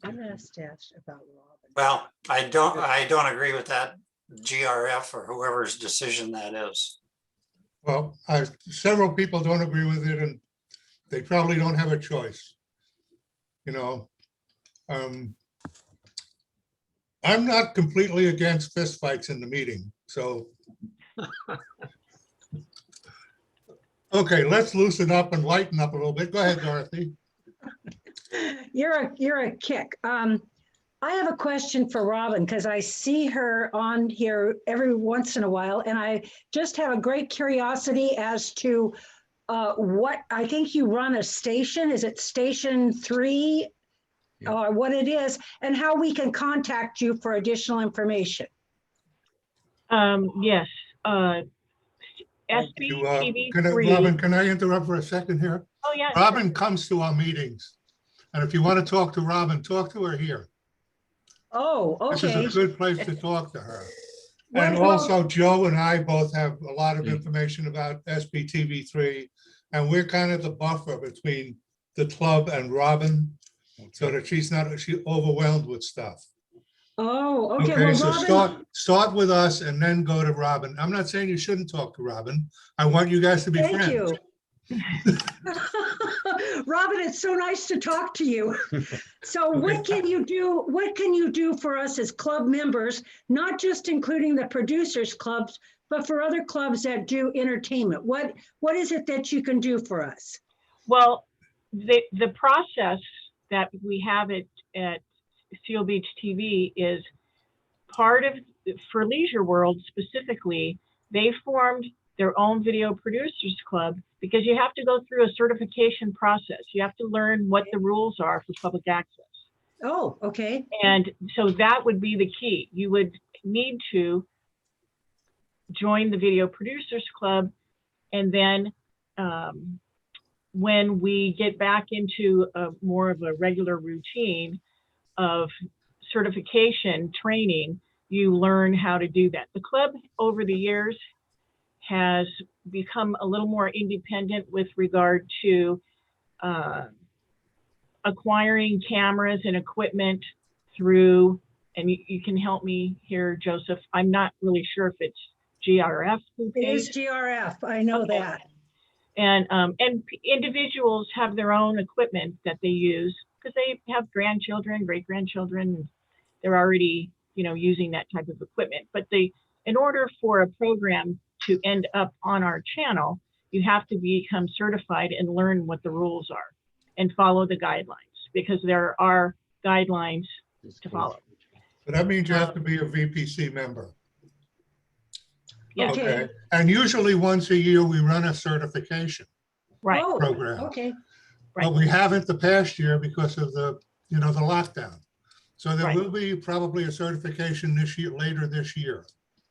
Speaker 15: I'm gonna ask about Robin.
Speaker 10: Well, I don't agree with that GRF or whoever's decision that is.
Speaker 2: Well, several people don't agree with it and they probably don't have a choice. You know, I'm not completely against fistfights in the meeting, so. Okay, let's loosen up and lighten up a little bit. Go ahead, Dorothy.
Speaker 15: You're a kick. I have a question for Robin because I see her on here every once in a while, and I just have a great curiosity as to what I think you run a station. Is it Station 3 or what it is, and how we can contact you for additional information?
Speaker 1: Yes,
Speaker 2: You,
Speaker 1: SBTV3.
Speaker 2: Robin, can I interrupt for a second here?
Speaker 1: Oh, yeah.
Speaker 2: Robin comes to our meetings. And if you want to talk to Robin, talk to her here.
Speaker 15: Oh,
Speaker 2: This
Speaker 15: okay.
Speaker 2: is a good place to talk to her. And
Speaker 15: Well,
Speaker 2: also Joe and I both have a lot of information about SBTV3. And we're kind of the buffer between the club and Robin so that she's overwhelmed with stuff.
Speaker 15: Oh, okay.
Speaker 2: Okay,
Speaker 15: Well,
Speaker 2: so
Speaker 15: Robin,
Speaker 2: start with us and then go to Robin. I'm not saying you shouldn't talk to Robin. I want you guys to be
Speaker 15: thank
Speaker 2: friends.
Speaker 15: you. Robin, it's so nice to talk to you. So what can you do? What can you do for us as club members, not just including the producers clubs, but for other clubs that do entertainment? What is it that you can do for us?
Speaker 1: Well, the process that we have at Seal Beach TV is part of, for Leisure World specifically, they formed their own video producers club because you have to go through a certification process. You have to learn what the rules are for public access.
Speaker 15: Oh, okay.
Speaker 1: And so that would be the key. You would need to join the video producers club. And then when we get back into more of a regular routine of certification training, you learn how to do that. The club over the years has become a little more independent with regard to acquiring cameras and equipment through, and you can help me here, Joseph. I'm not really sure if it's GRF who
Speaker 15: It
Speaker 1: pays.
Speaker 15: is GRF. I know that.
Speaker 1: And individuals have their own equipment that they use because they have grandchildren, great-grandchildren. They're already, using that type of equipment. But in order for a program to end up on our channel, you have to become certified and learn what the rules are and follow the guidelines because there are guidelines to follow.
Speaker 2: So that means you have to be a VPC member.
Speaker 1: Yeah.
Speaker 15: Okay.
Speaker 2: And usually once a year, we run a certification
Speaker 1: Right.
Speaker 15: Oh,
Speaker 2: program.
Speaker 15: okay.
Speaker 2: But we haven't the past year because of the lockdown. So there
Speaker 1: Right.
Speaker 2: will be probably a certification later this year.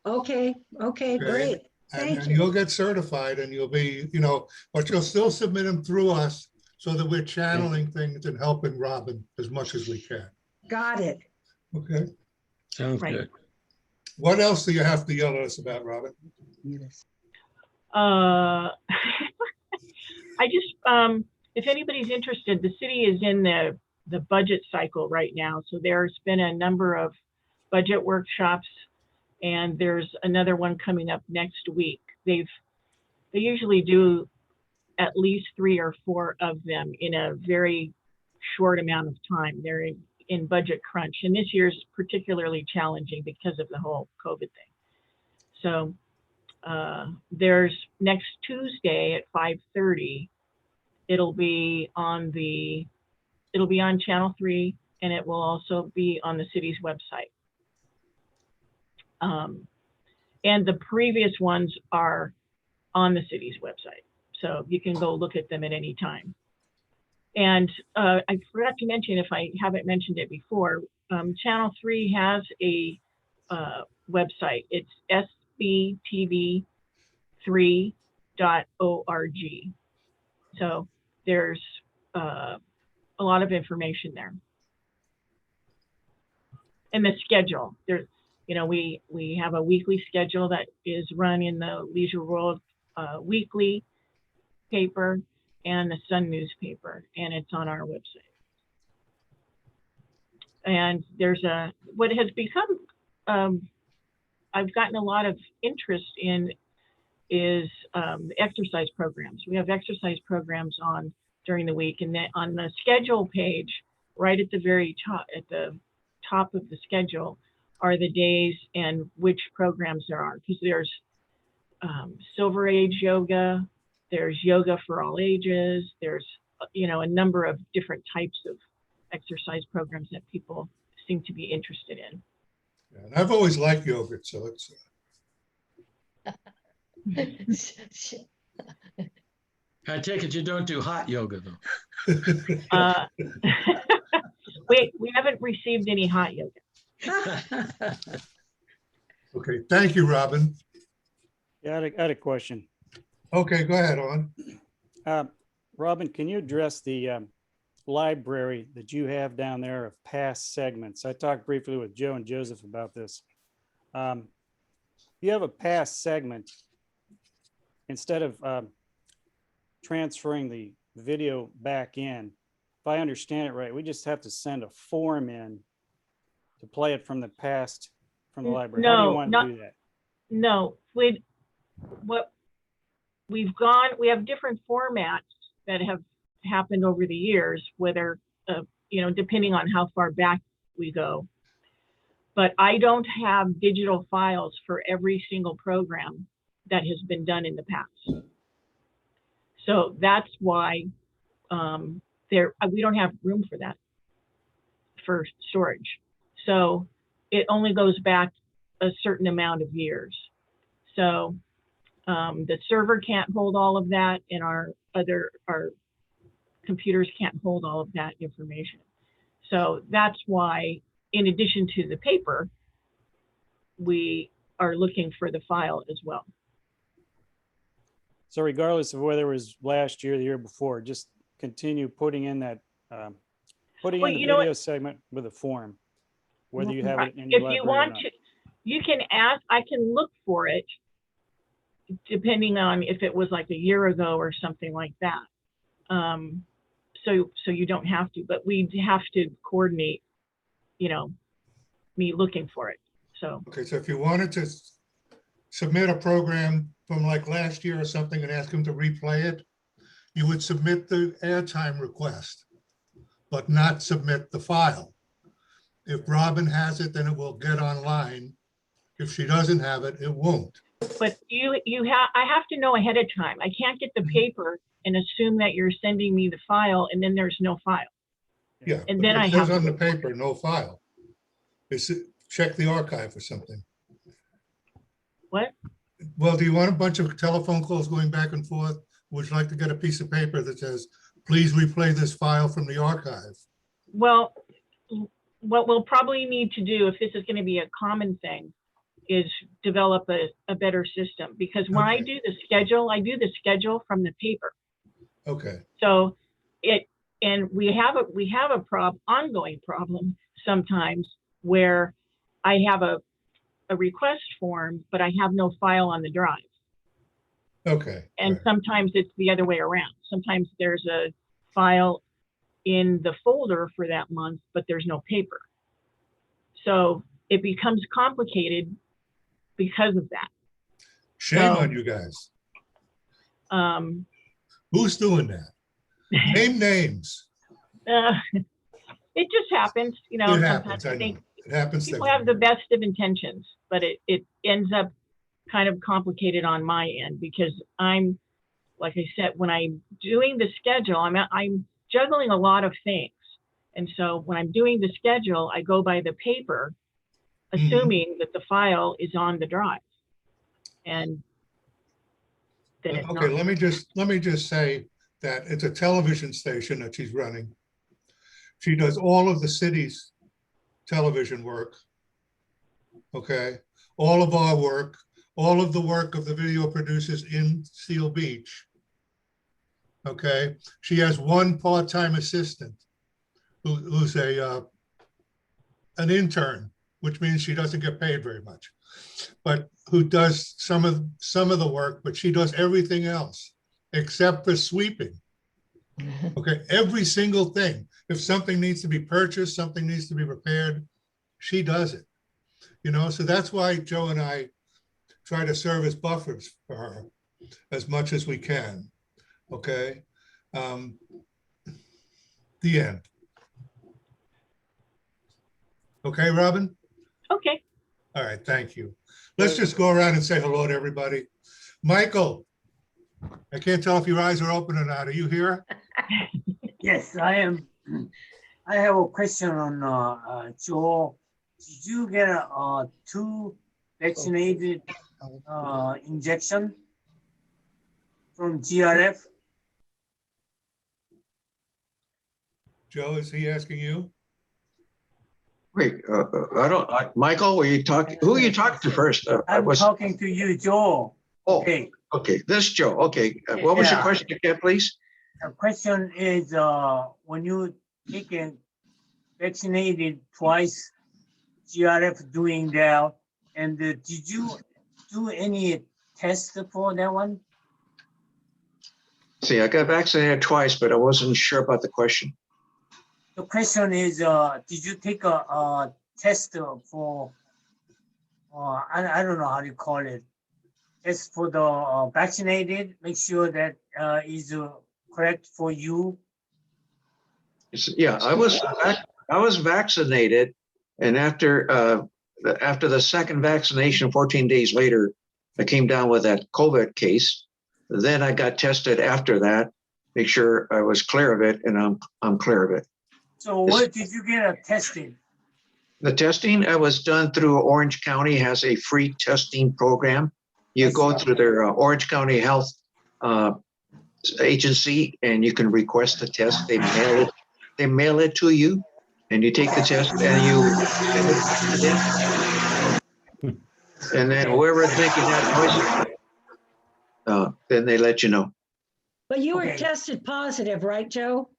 Speaker 15: Okay. Okay. Great.
Speaker 2: And
Speaker 15: Thank you.
Speaker 2: you'll get certified and you'll be, but you'll still submit them through us so that we're channeling things and helping Robin as much as we can.
Speaker 15: Got it.
Speaker 2: Okay.
Speaker 9: Sounds
Speaker 1: Right.
Speaker 9: good.
Speaker 2: What else do you have to yell at us about, Robin?
Speaker 1: I just, if anybody's interested, the city is in the budget cycle right now. So there's been a number of budget workshops and there's another one coming up next week. They usually do at least 3 or 4 of them in a very short amount of time. They're in budget crunch. And this year's particularly challenging because of the whole COVID thing. So there's next Tuesday at 5:30. It'll be on Channel 3 and it will also be on the city's website. And the previous ones are on the city's website. So you can go look at them at any time. And I forgot to mention, if I haven't mentioned it before, Channel 3 has a website. It's sbtv3.org. So there's a lot of information there. And the schedule, we have a weekly schedule that is run in the Leisure World weekly paper and the Sun newspaper, and it's on our website. And there's what has become, I've gotten a lot of interest in is exercise programs. We have exercise programs on during the week, and then on the schedule page, right at the very top, at the top of the schedule, are the days and which programs there are, because there's Silver Age yoga, there's yoga for all ages, there's, you know, a number of different types of exercise programs that people seem to be interested in.
Speaker 2: And I've always liked yogurt, so it's,
Speaker 9: I take it you don't do hot yoga though.
Speaker 1: We haven't received any hot yoga.
Speaker 2: okay, thank you, Robin.
Speaker 12: Yeah, I had a question.
Speaker 2: Okay, go ahead, on.
Speaker 12: Robin, can you address the library that you have down there of past segments? I talked briefly with Joe and Joseph about this. You have a past segment, instead of transferring the video back in, if I understand it right, we just have to send a form in to play it from the past from the library. How do you want to do that?
Speaker 1: No, we have different formats that have happened over the years, whether, you know, depending on how far back we go. But I don't have digital files for every single program that has been done in the past. So that's why we don't have room for that, for storage. So it only goes back a certain amount of years. So the server can't hold all of that, and our computers can't hold all of that information. So that's why, in addition to the paper, we are looking for the file as well.
Speaker 12: So regardless of whether it was last year or the year before, just continue putting in that, putting in the video segment with a form, whether you have it in your library or not.
Speaker 1: If you want to, you can ask, I can look for it, depending on if it was like a year ago or something like that. So you don't have to, but we have to coordinate, you know, me looking for it. So.
Speaker 2: Okay, so if you wanted to submit a program from like last year or something and ask them to replay it, you would submit the airtime request, but not submit the file. If Robin has it, then it will get online. If she doesn't have it, it won't.
Speaker 1: But I have to know ahead of time. I can't get the paper and assume that you're sending me the file and then there's no file.
Speaker 2: Yeah,
Speaker 1: And
Speaker 2: but
Speaker 1: then
Speaker 2: it
Speaker 1: I
Speaker 2: says
Speaker 1: have
Speaker 2: on
Speaker 1: to
Speaker 2: the paper, no file. Check the archive or something.
Speaker 1: What?
Speaker 2: Well, do you want a bunch of telephone calls going back and forth? Would you like to get a piece of paper that says, please replay this file from the archive?
Speaker 1: Well, what we'll probably need to do, if this is going to be a common thing, is develop a better system, because when I do the schedule from the paper.
Speaker 2: Okay.
Speaker 1: So we have a ongoing problem sometimes where I have a request form, but I have no file on the drive.
Speaker 2: Okay.
Speaker 1: And
Speaker 2: right.
Speaker 1: sometimes it's the other way around. Sometimes there's a file in the folder for that month, but there's no paper. So it becomes complicated because of that.
Speaker 2: Shame on you guys. Who's doing that? Name names.
Speaker 1: It just happens, you know.
Speaker 2: It happens,
Speaker 1: Sometimes
Speaker 2: I
Speaker 1: I
Speaker 2: know.
Speaker 1: think
Speaker 2: It happens.
Speaker 1: people have the best of intentions, but it ends up kind of complicated on my end, because I'm, like I said, when I'm doing the schedule, I'm juggling a lot of things. And so when I'm doing the schedule, I go by the paper, assuming that the file is on the drive. And then it's
Speaker 2: Okay,
Speaker 1: not.
Speaker 2: let me just say that it's a television station that she's running. She does all of the city's television work. Okay, all of our work, all of the work of the video producers in Seal Beach. Okay, she has one part-time assistant who's an intern, which means she doesn't get paid very much, but who does some of the work, but she does everything else except for sweeping. Okay, every single thing. If something needs to be purchased, something needs to be repaired, she does it. You know, so that's why Joe and I try to serve as buffers for her as much as we can. Okay. The end. Okay, Robin?
Speaker 1: Okay.
Speaker 2: All right, thank you. Let's just go around and say hello to everybody. Michael, I can't tell if your eyes are open or not. Are you here?
Speaker 3: Yes, I am. I have a question on Joe. Did you get a 2 vaccinated injection from GRF?
Speaker 2: Joe, is he asking you?
Speaker 13: Wait, Michael, were you talking, who are you talking to first? I
Speaker 3: I'm
Speaker 13: was,
Speaker 3: talking to you, Joe.
Speaker 13: oh,
Speaker 3: Okay.
Speaker 13: okay, this Joe, okay. What was your
Speaker 3: Yeah.
Speaker 13: question again, please?
Speaker 3: The question is, when you taken vaccinated twice, GRF doing that, and did you do any test for that one?
Speaker 13: See, I got vaccinated twice, but I wasn't sure about the question.
Speaker 3: The question is, did you take a test for, I don't know how you call it, test for the vaccinated, make sure that is correct for you?
Speaker 13: Yeah, I was vaccinated, and after the second vaccination, 14 days later, I came down with that COVID case. Then I got tested after that, make sure I was clear of it, and I'm clear of it.
Speaker 3: So what did you get tested?
Speaker 13: The testing was done through Orange County has a free testing program. You go through their Orange County Health agency, and you can request the test. They mail it to you, and you take the test, and you send it back to them. And then whoever thinking that voice, then they let you know.
Speaker 15: But you were
Speaker 3: Okay.
Speaker 15: tested positive, right, Joe?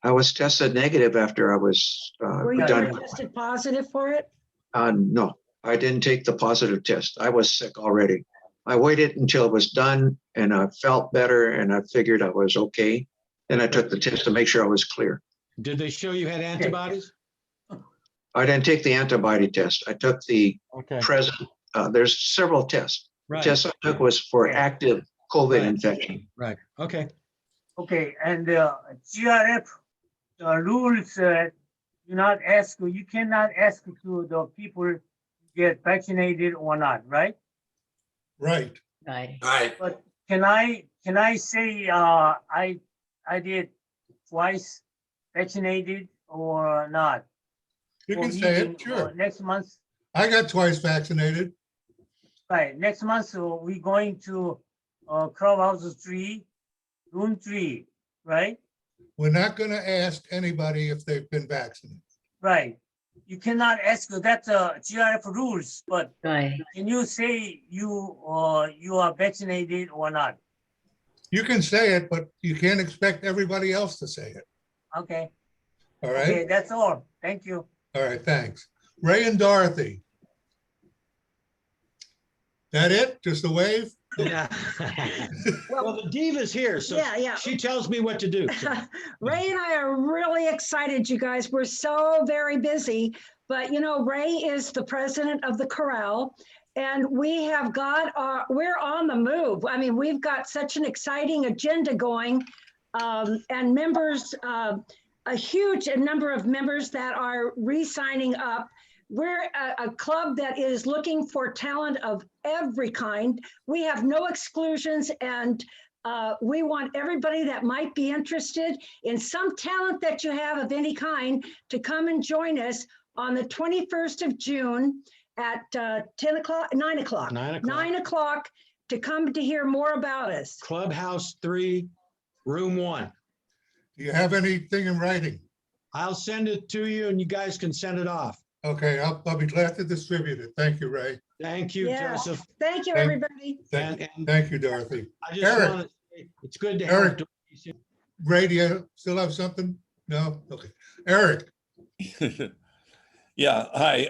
Speaker 13: I was tested negative after I was
Speaker 15: Were you
Speaker 13: done.
Speaker 15: tested positive for it?
Speaker 13: No, I didn't take the positive test. I was sick already. I waited until it was done and I felt better and I figured I was okay. Then I took the test to make sure I was clear.
Speaker 9: Did they show you had antibodies?
Speaker 13: I didn't take the antibody test. I took the
Speaker 9: Okay,
Speaker 13: present, there's several tests. The
Speaker 9: right,
Speaker 13: test I took was for
Speaker 3: Okay.
Speaker 13: active COVID
Speaker 9: Right.
Speaker 13: infection.
Speaker 9: right, okay.
Speaker 3: Okay, and GRF, the rules, you cannot ask to the people get vaccinated or not, right?
Speaker 2: Right.
Speaker 10: Right.
Speaker 3: But can I say, I did twice vaccinated or not?
Speaker 2: You
Speaker 3: For
Speaker 2: can say
Speaker 3: meeting,
Speaker 2: it, sure.
Speaker 3: Next month,
Speaker 2: I got twice vaccinated.
Speaker 3: right, next month, so we going to, Clubhouse 3, room 3, right?
Speaker 2: We're not going to ask anybody if they've been vaccinated.
Speaker 3: Right. You cannot ask, that's GRF rules, but can you say you are vaccinated or not?
Speaker 2: You can say it, but you can't expect everybody else to say it.
Speaker 3: Okay,
Speaker 2: All
Speaker 3: okay,
Speaker 2: right?
Speaker 3: that's all. Thank you.
Speaker 2: All right, thanks. Ray and Dorothy. That it? Just a wave?
Speaker 9: Yeah. Well, the diva's here, so
Speaker 15: Yeah.
Speaker 9: she tells me what to do. so.
Speaker 15: Ray and I are really excited, you guys. We're so very busy, but Ray is the president of the Corral, and we have we're on the move. I mean, we've got such an exciting agenda going, and members, a huge number of members that are re-signing up. We're a club that is looking for talent of every kind. We have no exclusions, and we want everybody that might be interested in some talent that you have of any kind to come and join us on the 21st of June at 9 o'clock. 9 o'clock to come to hear more about us.
Speaker 9: Clubhouse 3, room 1.
Speaker 2: Do you have anything in writing?
Speaker 9: I'll send it to you and you guys can send it off.
Speaker 2: Okay, I'll be glad to distribute it. Thank you, Ray.
Speaker 9: Thank you,
Speaker 15: Yeah.
Speaker 9: Joseph.
Speaker 15: Thank you,
Speaker 2: Thank-
Speaker 15: everybody.
Speaker 9: And
Speaker 2: Thank you, Dorothy.
Speaker 9: I just
Speaker 2: Eric.
Speaker 9: want to say, it's good to
Speaker 2: Eric.
Speaker 9: have.
Speaker 2: Ray, do you still have something? No? Okay. Eric,
Speaker 4: Yeah, hi.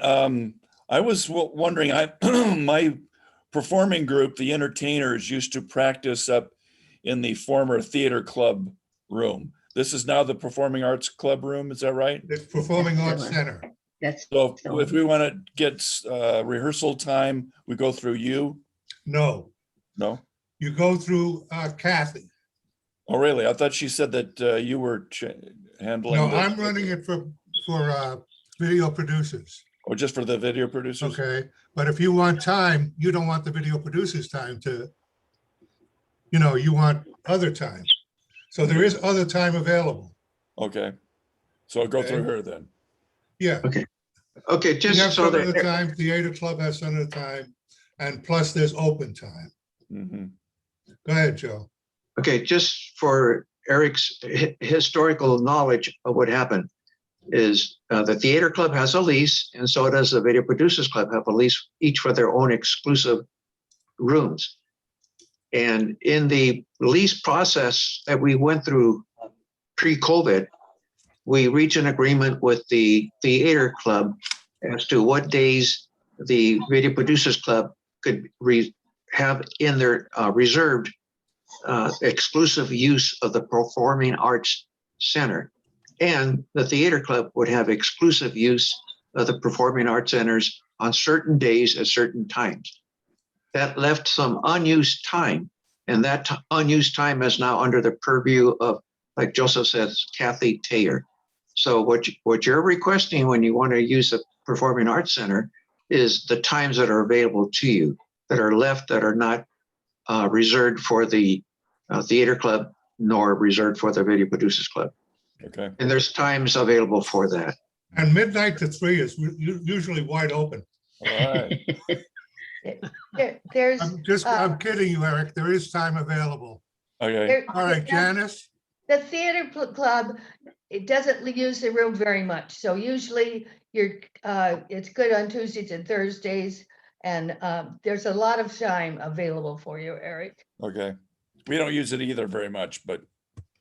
Speaker 4: I was wondering, my performing group, the Entertainers, used to practice up in the former theater club room. This is now the Performing Arts Club room, is that right?
Speaker 2: it's Performing Arts Center.
Speaker 4: So if we want to get rehearsal time, we go through you?
Speaker 2: No,
Speaker 4: No?
Speaker 2: you go through Kathy.
Speaker 4: Oh, really? I thought she said that you were handling.
Speaker 2: No,
Speaker 4: the-
Speaker 2: I'm running it for video producers.
Speaker 4: Or just for the video producers?
Speaker 2: Okay, but if you want time, you don't want the video producer's time to, you want other time. So there is other time available.
Speaker 4: Okay. So I'll go through
Speaker 2: Okay.
Speaker 4: her then.
Speaker 2: Yeah.
Speaker 13: Okay,
Speaker 2: We have
Speaker 13: just so
Speaker 2: some of the
Speaker 13: that,
Speaker 2: time, Theater Club has some of the time, and plus there's open time.
Speaker 4: Mhm.
Speaker 2: Go ahead, Joe.
Speaker 13: okay, just for Eric's historical knowledge of what happened is the Theater Club has a lease, and so does the Video Producers Club have a lease, each for their own exclusive rooms. And in the lease process that we went through pre-COVID, we reached an agreement with the Theater Club as to what days the Video Producers Club could have in their reserved exclusive use of the Performing Arts Center. And the Theater Club would have exclusive use of the Performing Arts Centers on certain days at certain times. That left some unused time, and that unused time is now under the purview of, like Joseph says, Kathy Taylor. So what you're requesting when you want to use a Performing Arts Center is the times that are available to you, that are left, that are not reserved for the Theater Club, nor reserved for the Video Producers Club.
Speaker 4: Okay.
Speaker 13: And there's times available for that.
Speaker 2: And midnight to 3 is usually wide open.
Speaker 4: All right.
Speaker 5: There's,
Speaker 2: I'm kidding you, Eric. There is time available.
Speaker 4: Okay.
Speaker 2: All right, Janice?
Speaker 5: the theater club, it doesn't use the room very much. So usually it's good on Tuesdays and Thursdays. And there's a lot of time available for you, Eric.
Speaker 4: Okay. We don't use it either very much, but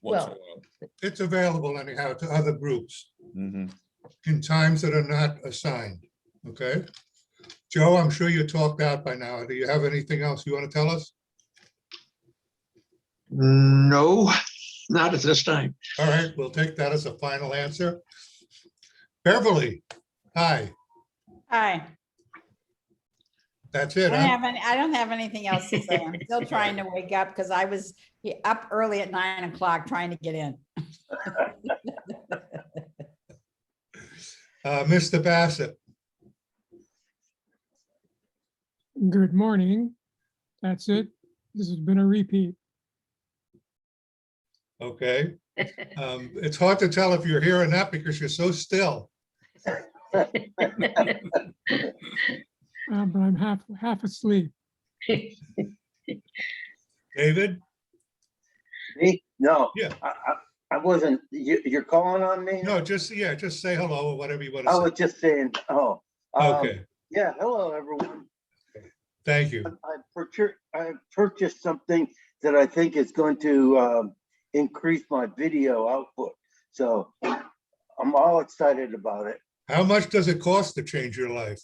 Speaker 4: once in a
Speaker 5: Well,
Speaker 4: while.
Speaker 2: It's available anyhow to other groups
Speaker 4: Mhm.
Speaker 2: in times that are not assigned, okay? Joe, I'm sure you're talked out by now. Do you have anything else you want to tell us?
Speaker 13: No, not at this time.
Speaker 2: All right, we'll take that as a final answer. Beverly, hi,
Speaker 8: Hi.
Speaker 2: that's it, huh?
Speaker 8: I don't have anything else to say. I'm still trying to wake up because I was up early at 9 o'clock trying to get in.
Speaker 2: Mr. Bassett,
Speaker 16: Good morning. That's it. This has been a repeat.
Speaker 2: okay. It's hard to tell if you're here or not because you're so still.
Speaker 16: But I'm half asleep.
Speaker 2: David?
Speaker 14: Me? No.
Speaker 2: Yeah.
Speaker 14: I wasn't, you're calling on me?
Speaker 2: No, just say hello or whatever you want
Speaker 14: I
Speaker 2: to
Speaker 14: was
Speaker 2: say.
Speaker 14: just saying,
Speaker 2: Okay,
Speaker 14: yeah, hello, everyone.
Speaker 2: thank you.
Speaker 14: I purchased something that I think is going to increase my video output. So I'm all excited about it.
Speaker 2: How much does it cost to change your life?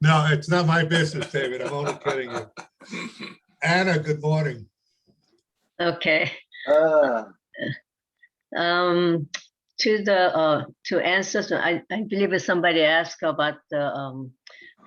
Speaker 2: No, it's not my business, David. I'm only kidding you. Anna, good morning.
Speaker 17: Okay.
Speaker 14: Uh,
Speaker 17: To answer, I believe somebody asked about the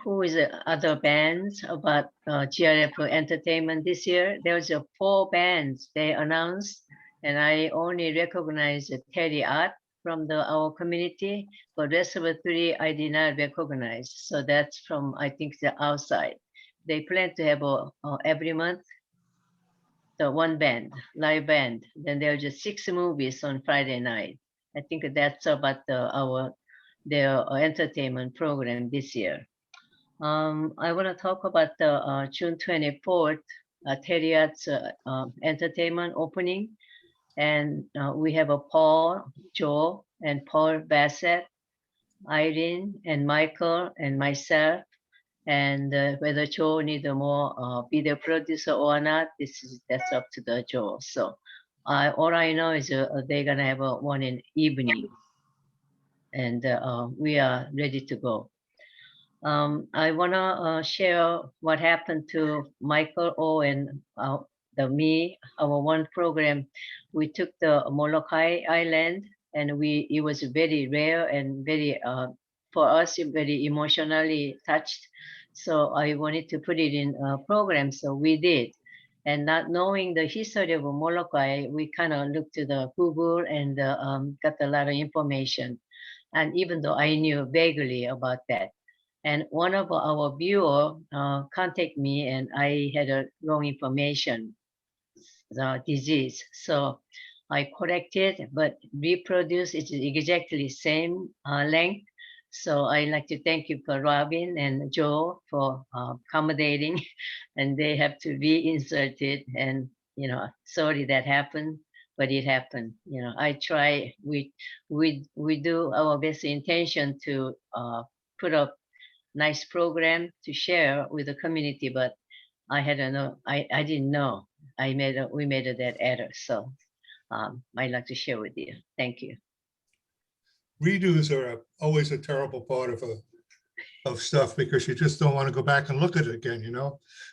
Speaker 17: who is the other bands about GRF Entertainment this year. There was 4 bands they announced, and I only recognize Terry Art from our community, but rest of the 3 I did not recognize. So that's from, I think, the outside. They plan to have every month the 1 band, live band. Then there's just 6 movies on Friday night. I think that's about their entertainment program this year. I want to talk about the June 24th Terry Arts entertainment opening. And we have Paul, Joe, and Paul Bassett, Irene, and Michael, and myself. And whether Joe needs a more video producer or not, that's up to the Joe. So all I know is they're gonna have one in evening, and we are ready to go. I wanna share what happened to Michael O and our one program. We took the Molokai Island, and it was very rare and very for us very emotionally touched. So I wanted to put it in a program, so we did. And not knowing the history of Molokai, we kind of looked to the Google and got a lot of information. And even though I knew vaguely about that, and one of our viewer contacted me, and I had a wrong information, the disease. So I corrected, but reproduced it exactly same length. So I like to thank you for Robin and Joe for accommodating, and they have to be inserted. And sorry that happened, but it happened. I try. We do our best intention to put up nice program to share with the community, but I didn't know. We made that error. So I'd like to share with you. Thank you.
Speaker 2: Redos are always a terrible part of stuff because you just don't want to go back and look at it again,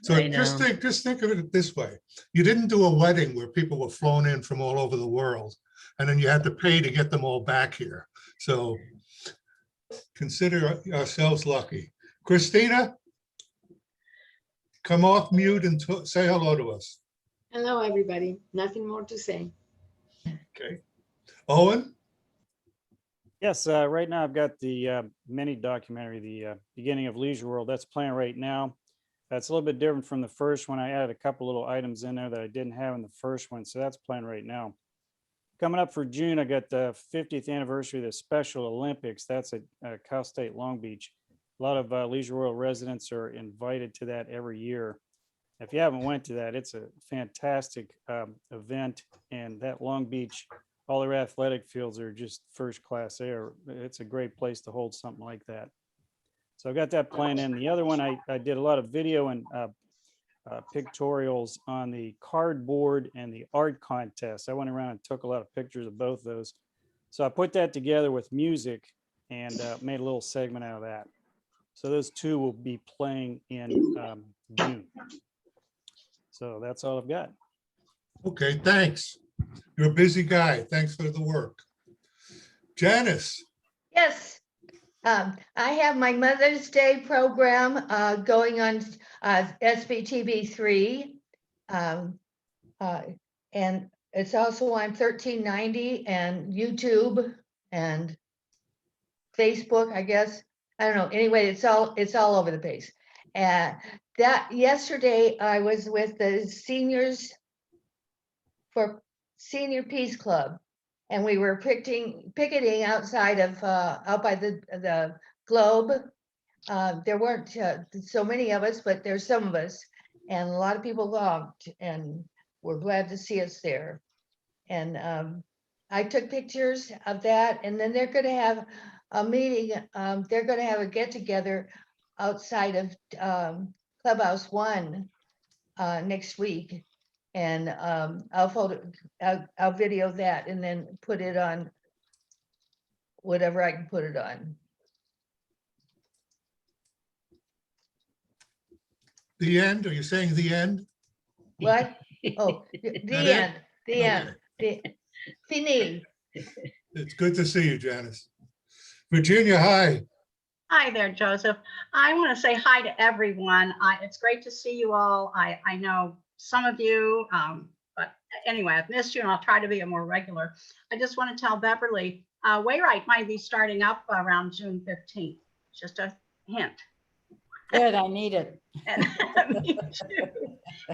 Speaker 2: So
Speaker 17: I
Speaker 2: just
Speaker 17: know.
Speaker 2: think of it this way. You didn't do a wedding where people were flown in from all over the world, and then you had to pay to get them all back here. So consider ourselves lucky. Christina, come off mute and say hello to us.
Speaker 11: Hello, everybody. Nothing more to say.
Speaker 2: Okay. Owen?
Speaker 12: Yes, right now I've got the mini documentary, the beginning of Leisure World. That's playing right now. That's a little bit different from the first one. I added a couple little items in there that I didn't have in the first one. So that's playing right now. Coming up for June, I got the 50th anniversary of the Special Olympics. That's at Cal State Long Beach. A lot of Leisure World residents are invited to that every year. If you haven't went to that, it's a fantastic event. And that Long Beach, all their athletic fields are just first class air. It's a great place to hold something like that. So I got that playing in. The other one, I did a lot of video and pictorials on the cardboard and the art contest. I went around and took a lot of pictures of both those. So I put that together with music and made a little segment out of that. So those two will be playing in June. So that's all I've got.
Speaker 2: Okay, thanks. You're a busy guy. Thanks for the work. Janice?
Speaker 5: Yes. I have my Mother's Day program going on SBTV3. And it's also on 1390 and YouTube and Facebook, I guess. I don't know. Anyway, it's all over the place. And that yesterday I was with the seniors for Senior Peace Club, and we were picketing outside of out by the Globe. There weren't so many of us, but there's some of us, and a lot of people logged, and we're glad to see us there. And I took pictures of that, and then they're going to have a meeting. They're going to have a get together outside of Clubhouse One next week. And I'll video that and then put it on whatever I can put it on.
Speaker 2: The end? Are you saying the end?
Speaker 5: What? Oh, the
Speaker 2: That it?
Speaker 5: end, the end, fini.
Speaker 2: It's good to see you, Janice. Virginia, hi.
Speaker 6: Hi there, Joseph. I want to say hi to everyone. It's great to see you all. I know some of you, but anyway, I've missed you and I'll try to be a more regular. I just want to tell Beverly, Wayrite might be starting up around June 15th. Just a hint.
Speaker 8: Good, I need it.
Speaker 6: And, me too.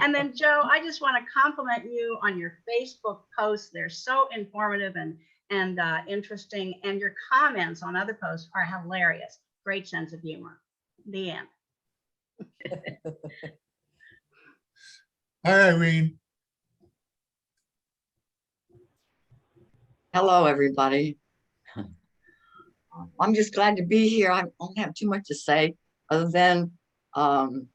Speaker 6: And then Joe, I just want to compliment you on your Facebook posts. They're so informative and interesting, and your comments on other posts are hilarious. Great sense of humor. The end.
Speaker 2: Hi, Irene.
Speaker 7: Hello, everybody. I'm just glad to be here. I don't have too much to say other than I'm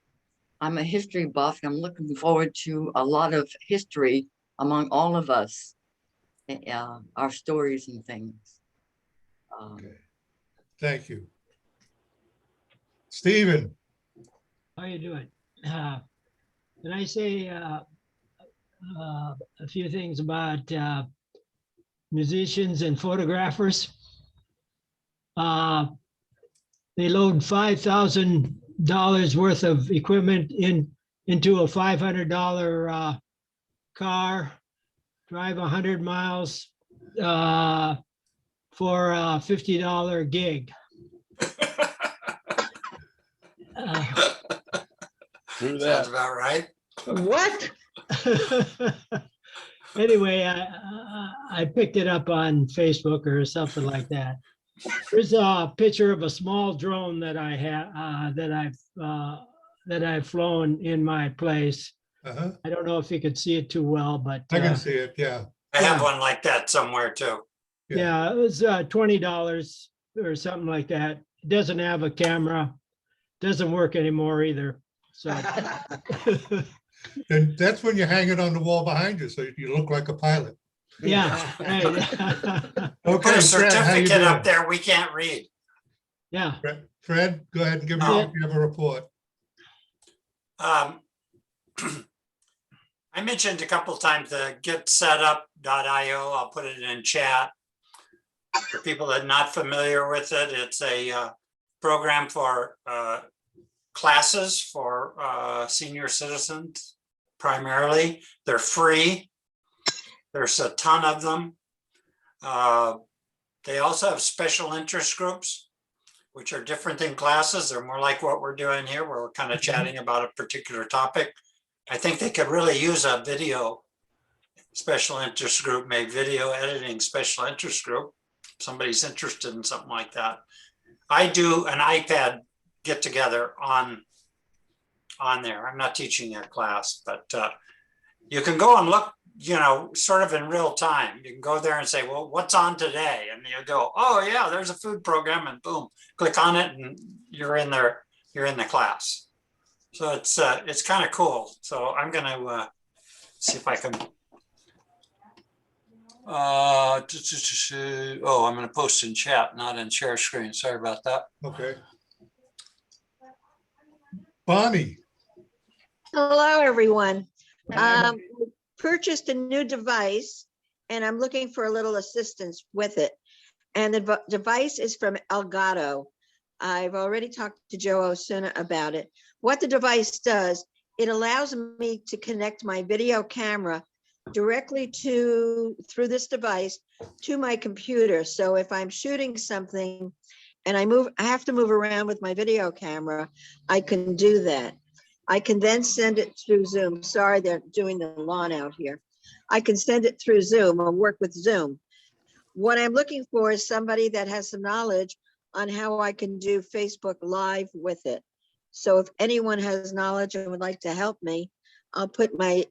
Speaker 7: a history buff. And I'm looking forward to a lot of history among all of us, our stories and things.
Speaker 2: Okay. Thank you. Stephen.
Speaker 18: How you doing? Can I say a few things about musicians and photographers? They load $5,000 worth of equipment into a $500 car, drive 100 miles for a $50 gig.
Speaker 4: True
Speaker 10: Sounds
Speaker 4: that.
Speaker 10: about right.
Speaker 5: What?
Speaker 18: Anyway, I picked it up on Facebook or something like that. Here's a picture of a small drone that I have that I've flown in my place.
Speaker 2: Uh-huh.
Speaker 18: I don't know if you could see it too well, but
Speaker 2: I can see it, yeah.
Speaker 10: I have
Speaker 18: Yeah.
Speaker 10: one like that somewhere too.
Speaker 18: yeah, it was $20 or something like that. It doesn't have a camera, doesn't work anymore either. So
Speaker 2: And that's when you hang it on the wall behind you, so you look like a pilot.
Speaker 18: yeah, right.
Speaker 2: Okay,
Speaker 10: Put a
Speaker 2: Fred, how you
Speaker 10: certificate up
Speaker 2: doing?
Speaker 10: there we can't read.
Speaker 18: Yeah.
Speaker 2: Fred, go ahead and give me
Speaker 10: Oh.
Speaker 2: if you have a report.
Speaker 10: I mentioned a couple times the getsetup.io. I'll put it in chat. For people that are not familiar with it, it's a program for classes for senior citizens primarily. They're free. There's a ton of them. They also have special interest groups, which are different than classes. They're more like what we're doing here, where we're kind of chatting about a particular topic. I think they could really use a video special interest group, maybe video editing special interest group. If somebody's interested in something like that. I do an iPad get together on there. I'm not teaching a class, but you can go and look, you know, sort of in real time. You can go there and say, well, what's on today? And you go, oh yeah, there's a food program, and boom, click on it and you're in there, you're in the class. So it's kind of cool. So I'm gonna see if I can. I'm gonna post in chat, not in share screen. Sorry about that.
Speaker 2: Okay. Bonnie,
Speaker 19: Hello, everyone. Purchased a new device and I'm looking for a little assistance with it. And the device is from Elgato. I've already talked to Joe Osuna about it. What the device does, it allows me to connect my video camera directly through this device to my computer. So if I'm shooting something and I have to move around with my video camera, I can do that. I can then send it through Zoom. Sorry, they're doing the lawn out here. I can send it through Zoom or work with Zoom. What I'm looking for is somebody that has some knowledge on how I can do Facebook Live with it. So if anyone has knowledge and would like to help me, I'll put my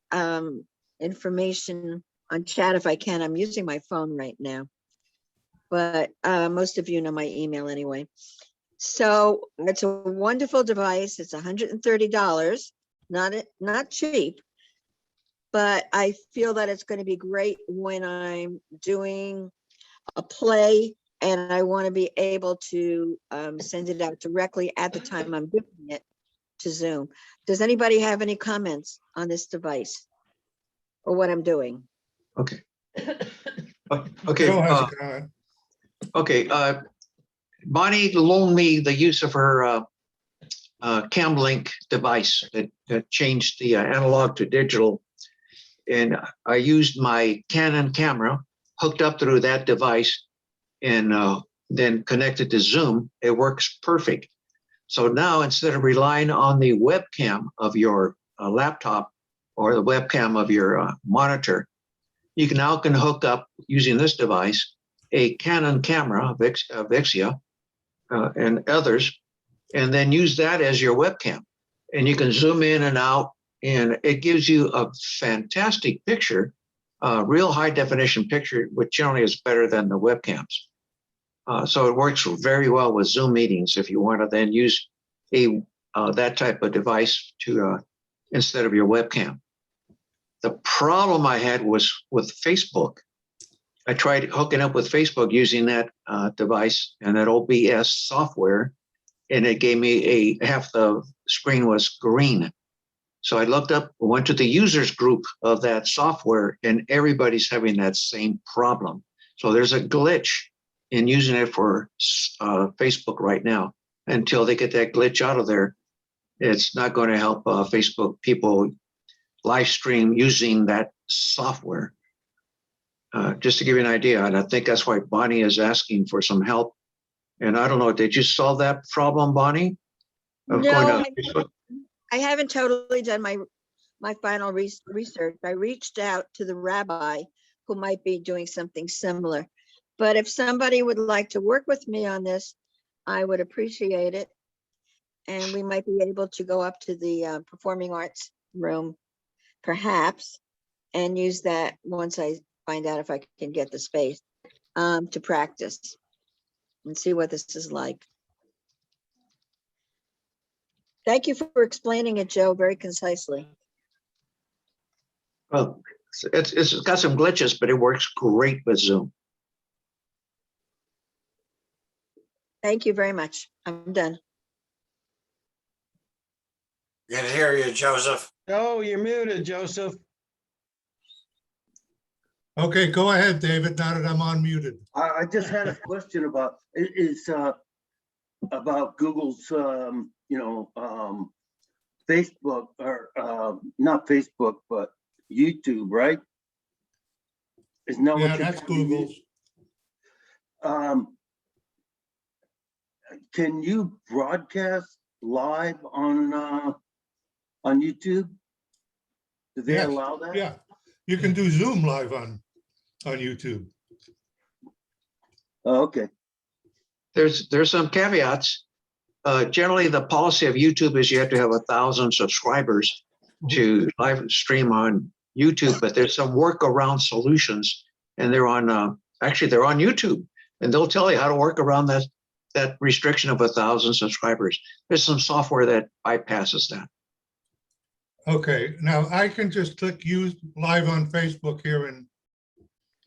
Speaker 19: information on chat if I can. I'm using my phone right now, but most of you know my email anyway. So it's a wonderful device. It's $130, not cheap, but I feel that it's going to be great when I'm doing a play and I want to be able to send it out directly at the time I'm doing it to Zoom. Does anybody have any comments on this device or what I'm doing?
Speaker 13: Okay. Okay.
Speaker 2: Joe has a comment.
Speaker 13: Okay. Bonnie loaned me the use of her CamLink device that changed the analog to digital. And I used my Canon camera hooked up through that device and then connected to Zoom. It works perfect. So now instead of relying on the webcam of your laptop or the webcam of your monitor, you can now hook up using this device a Canon camera, Vixia, and others, and then use that as your webcam. And you can zoom in and out, and it gives you a fantastic picture, real high definition picture, which generally is better than the webcams. So it works very well with Zoom meetings if you want to then use that type of device to instead of your webcam. The problem I had was with Facebook. I tried hooking up with Facebook using that device and that OBS software, and it gave me half the screen was green. So I looked up, went to the users group of that software, and everybody's having that same problem. So there's a glitch in using it for Facebook right now. Until they get that glitch out of there, It's not going to help Facebook people live stream using that software. Just to give you an idea, and I think that's why Bonnie is asking for some help. And I don't know, did you solve that problem, Bonnie? Of going
Speaker 19: No,
Speaker 13: to Facebook?
Speaker 19: I haven't totally done my final research. I reached out to the rabbi who might be doing something similar. But if somebody would like to work with me on this, I would appreciate it. And we might be able to go up to the performing arts room, perhaps, and use that once I find out if I can get the space to practice and see what this is like. Thank you for explaining it, Joe, very concisely.
Speaker 13: Well, it's got some glitches, but it works great with Zoom.
Speaker 19: Thank you very much. I'm done.
Speaker 10: Can hear you, Joseph.
Speaker 9: Oh, you're muted, Joseph.
Speaker 2: Okay, go ahead, David, now that I'm unmuted.
Speaker 14: I just had a question about, about Google's, Facebook, or not Facebook, but YouTube, right? Isn't that what
Speaker 2: Yeah,
Speaker 14: you're
Speaker 2: that's
Speaker 14: telling me?
Speaker 2: Google's.
Speaker 14: Can you broadcast live on YouTube? Do they
Speaker 2: Yes,
Speaker 14: allow that?
Speaker 2: Yeah, you can do Zoom live on YouTube.
Speaker 14: Oh, okay.
Speaker 13: There's some caveats. Generally, the policy of YouTube is you have to have 1,000 subscribers to live stream on YouTube, but there's some workaround solutions, and they're on actually they're on YouTube, and they'll tell you how to work around that restriction of 1,000 subscribers. There's some software that bypasses that.
Speaker 2: Okay, now I can just click use live on Facebook here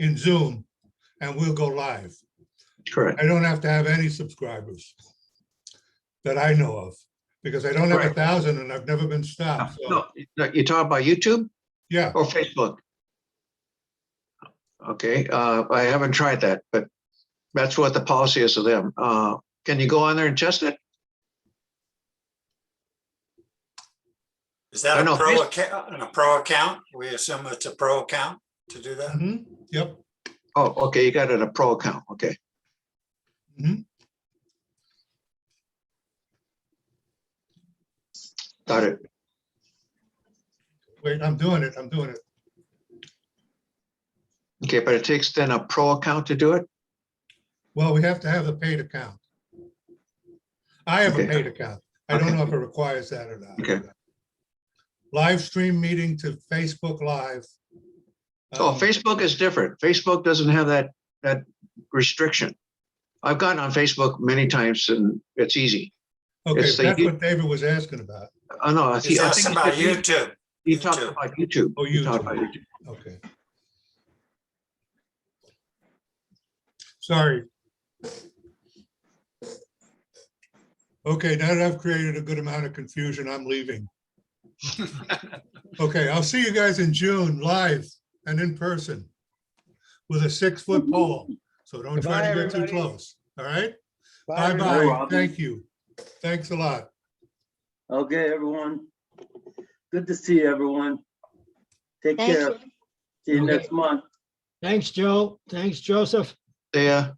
Speaker 2: in Zoom, and we'll go live.
Speaker 13: Correct.
Speaker 2: I don't have to have any subscribers that I know of, because I don't have 1,000 and I've never been stopped. So,
Speaker 13: No, you talk about YouTube?
Speaker 2: Yeah.
Speaker 13: Or Facebook? Okay, I haven't tried that, but that's what the policy is of them. Can you go on there and test it?
Speaker 10: Is that
Speaker 13: I
Speaker 10: a
Speaker 13: know
Speaker 10: pro
Speaker 13: Facebook-
Speaker 10: account? A pro account? We assume it's a pro account to do that?
Speaker 2: Mhm, yep.
Speaker 13: Oh, okay, you got it, a pro account, okay.
Speaker 2: Mhm.
Speaker 13: Got it.
Speaker 2: Wait, I'm doing it.
Speaker 13: Okay, but it takes then a pro account to do it?
Speaker 2: Well, we have to have a paid account. I have a
Speaker 13: Okay.
Speaker 2: paid account. I don't know if it requires that or not.
Speaker 13: Okay.
Speaker 2: Live stream meeting to Facebook Live.
Speaker 13: Oh, Facebook is different. Facebook doesn't have that restriction. I've gotten on Facebook many times and it's easy.
Speaker 2: Okay,
Speaker 13: It's
Speaker 2: that's what David was asking about.
Speaker 13: Oh, no, I
Speaker 10: He's
Speaker 13: think
Speaker 10: asking about YouTube.
Speaker 13: You talked about YouTube.
Speaker 2: Oh,
Speaker 13: You talked
Speaker 2: YouTube.
Speaker 13: about YouTube.
Speaker 2: Okay. Sorry. Okay, now that I've created a good amount of confusion, I'm leaving. Okay, I'll see you guys in June, live and in person with a 6-foot pole. So don't try
Speaker 9: Goodbye,
Speaker 2: to get too
Speaker 9: everybody.
Speaker 2: close, all right?
Speaker 9: Bye,
Speaker 2: Bye-bye,
Speaker 14: Robin.
Speaker 2: thank you. Thanks a lot.
Speaker 14: Okay, everyone. Good to see everyone. Take
Speaker 19: Thank
Speaker 14: care.
Speaker 19: you.
Speaker 14: See you
Speaker 9: Okay.
Speaker 14: next month.
Speaker 18: Thanks, Joe. Thanks, Joseph.
Speaker 13: Yeah.